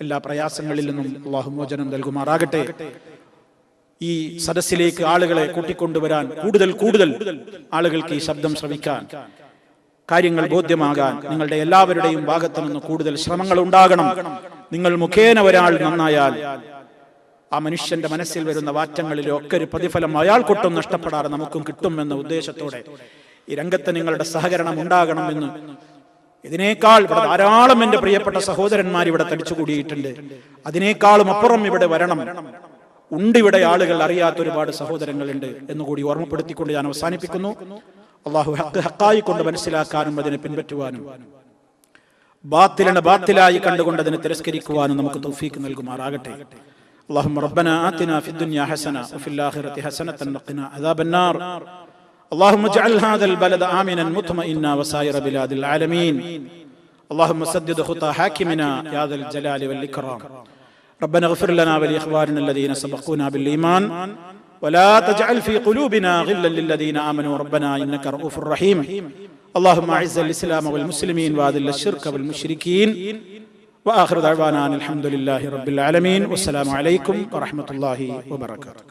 എല്ലാ പ്രയാസങ്ങളിൽ നിന്നും അള്ളാഹു മോചനം നൽകുമാറാകട്ടെ. ഈ സദസ്സിലേക്ക് ആളുകളെ കൂട്ടിക്കൊണ്ടുവരാൻ, കൂടുതൽ കൂടുതൽ ആളുകൾക്ക് ഈ ശബ്ദം ശ്രവിക്കാൻ, കാര്യങ്ങൾ ബോധ്യമാകാൻ നിങ്ങളുടെ എല്ലാവരുടെയും ഭാഗത്തു നിന്ന് കൂടുതൽ ശ്രമങ്ങൾ ഉണ്ടാകണം. നിങ്ങൾ മുഖേന ഒരാൾ നന്നായാൽ ആ മനുഷ്യന്റെ മനസ്സിൽ വരുന്ന വാറ്റങ്ങളിലൊക്കെ ഒരു പ്രതിഫലം അയാൾക്കൊട്ടും നഷ്ടപ്പെടാതെ നമുക്കും കിട്ടുമെന്ന ഉദ്ദേശത്തോടെ ഈ രംഗത്ത് നിങ്ങളുടെ സഹകരണം ഉണ്ടാകണമെന്ന്, ഇതിനേക്കാൾ ഇവിടെ ധാരാളം എന്റെ പ്രിയപ്പെട്ട സഹോദരന്മാർ ഇവിടെ തടിച്ചുകൂടിയിട്ടുണ്ട്. അതിനേക്കാളും അപ്പുറം ഇവിടെ വരണം. ഇവിടെ ആളുകൾ അറിയാത്ത ഒരുപാട് സഹോദരങ്ങളുണ്ട് എന്നുകൂടി ഓർമ്മപ്പെടുത്തിക്കൊണ്ട് ഞാൻ അവസാനിപ്പിക്കുന്നു. അള്ളാഹു ഹക്ക് ഹക്കായി കൊണ്ട് മനസ്സിലാക്കാനും അതിനെ പിൻപറ്റുവാനും ബാത്തിലിനെ ബാത്തിലായി കണ്ടുകൊണ്ട് അതിനെ തിരസ്കരിക്കുവാനും നമുക്ക് തൗഫീഖ് നൽകുമാറാകട്ടെ. اللهم ربنا آتنا في الدنيا حسنة وفي الآخرة حسنة وقنا عذاب النار. اللهم اجعل هذا البلد آمنا مطمئنا وسائر بلاد العالمين. اللهم سدد خطى حاكمنا يا ذا الجلال والإكرام. ربنا اغفر لنا ولإخواننا الذين سبقونا بالإيمان ولا تجعل في قلوبنا غلا للذين آمنوا ربنا إنك رؤوف رحيم. اللهم أعز الإسلام والمسلمين وأذل الشرك والمشركين. وآخر دعوانا الحمد لله رب العالمين. والسلام عليكم ورحمة الله وبركاته.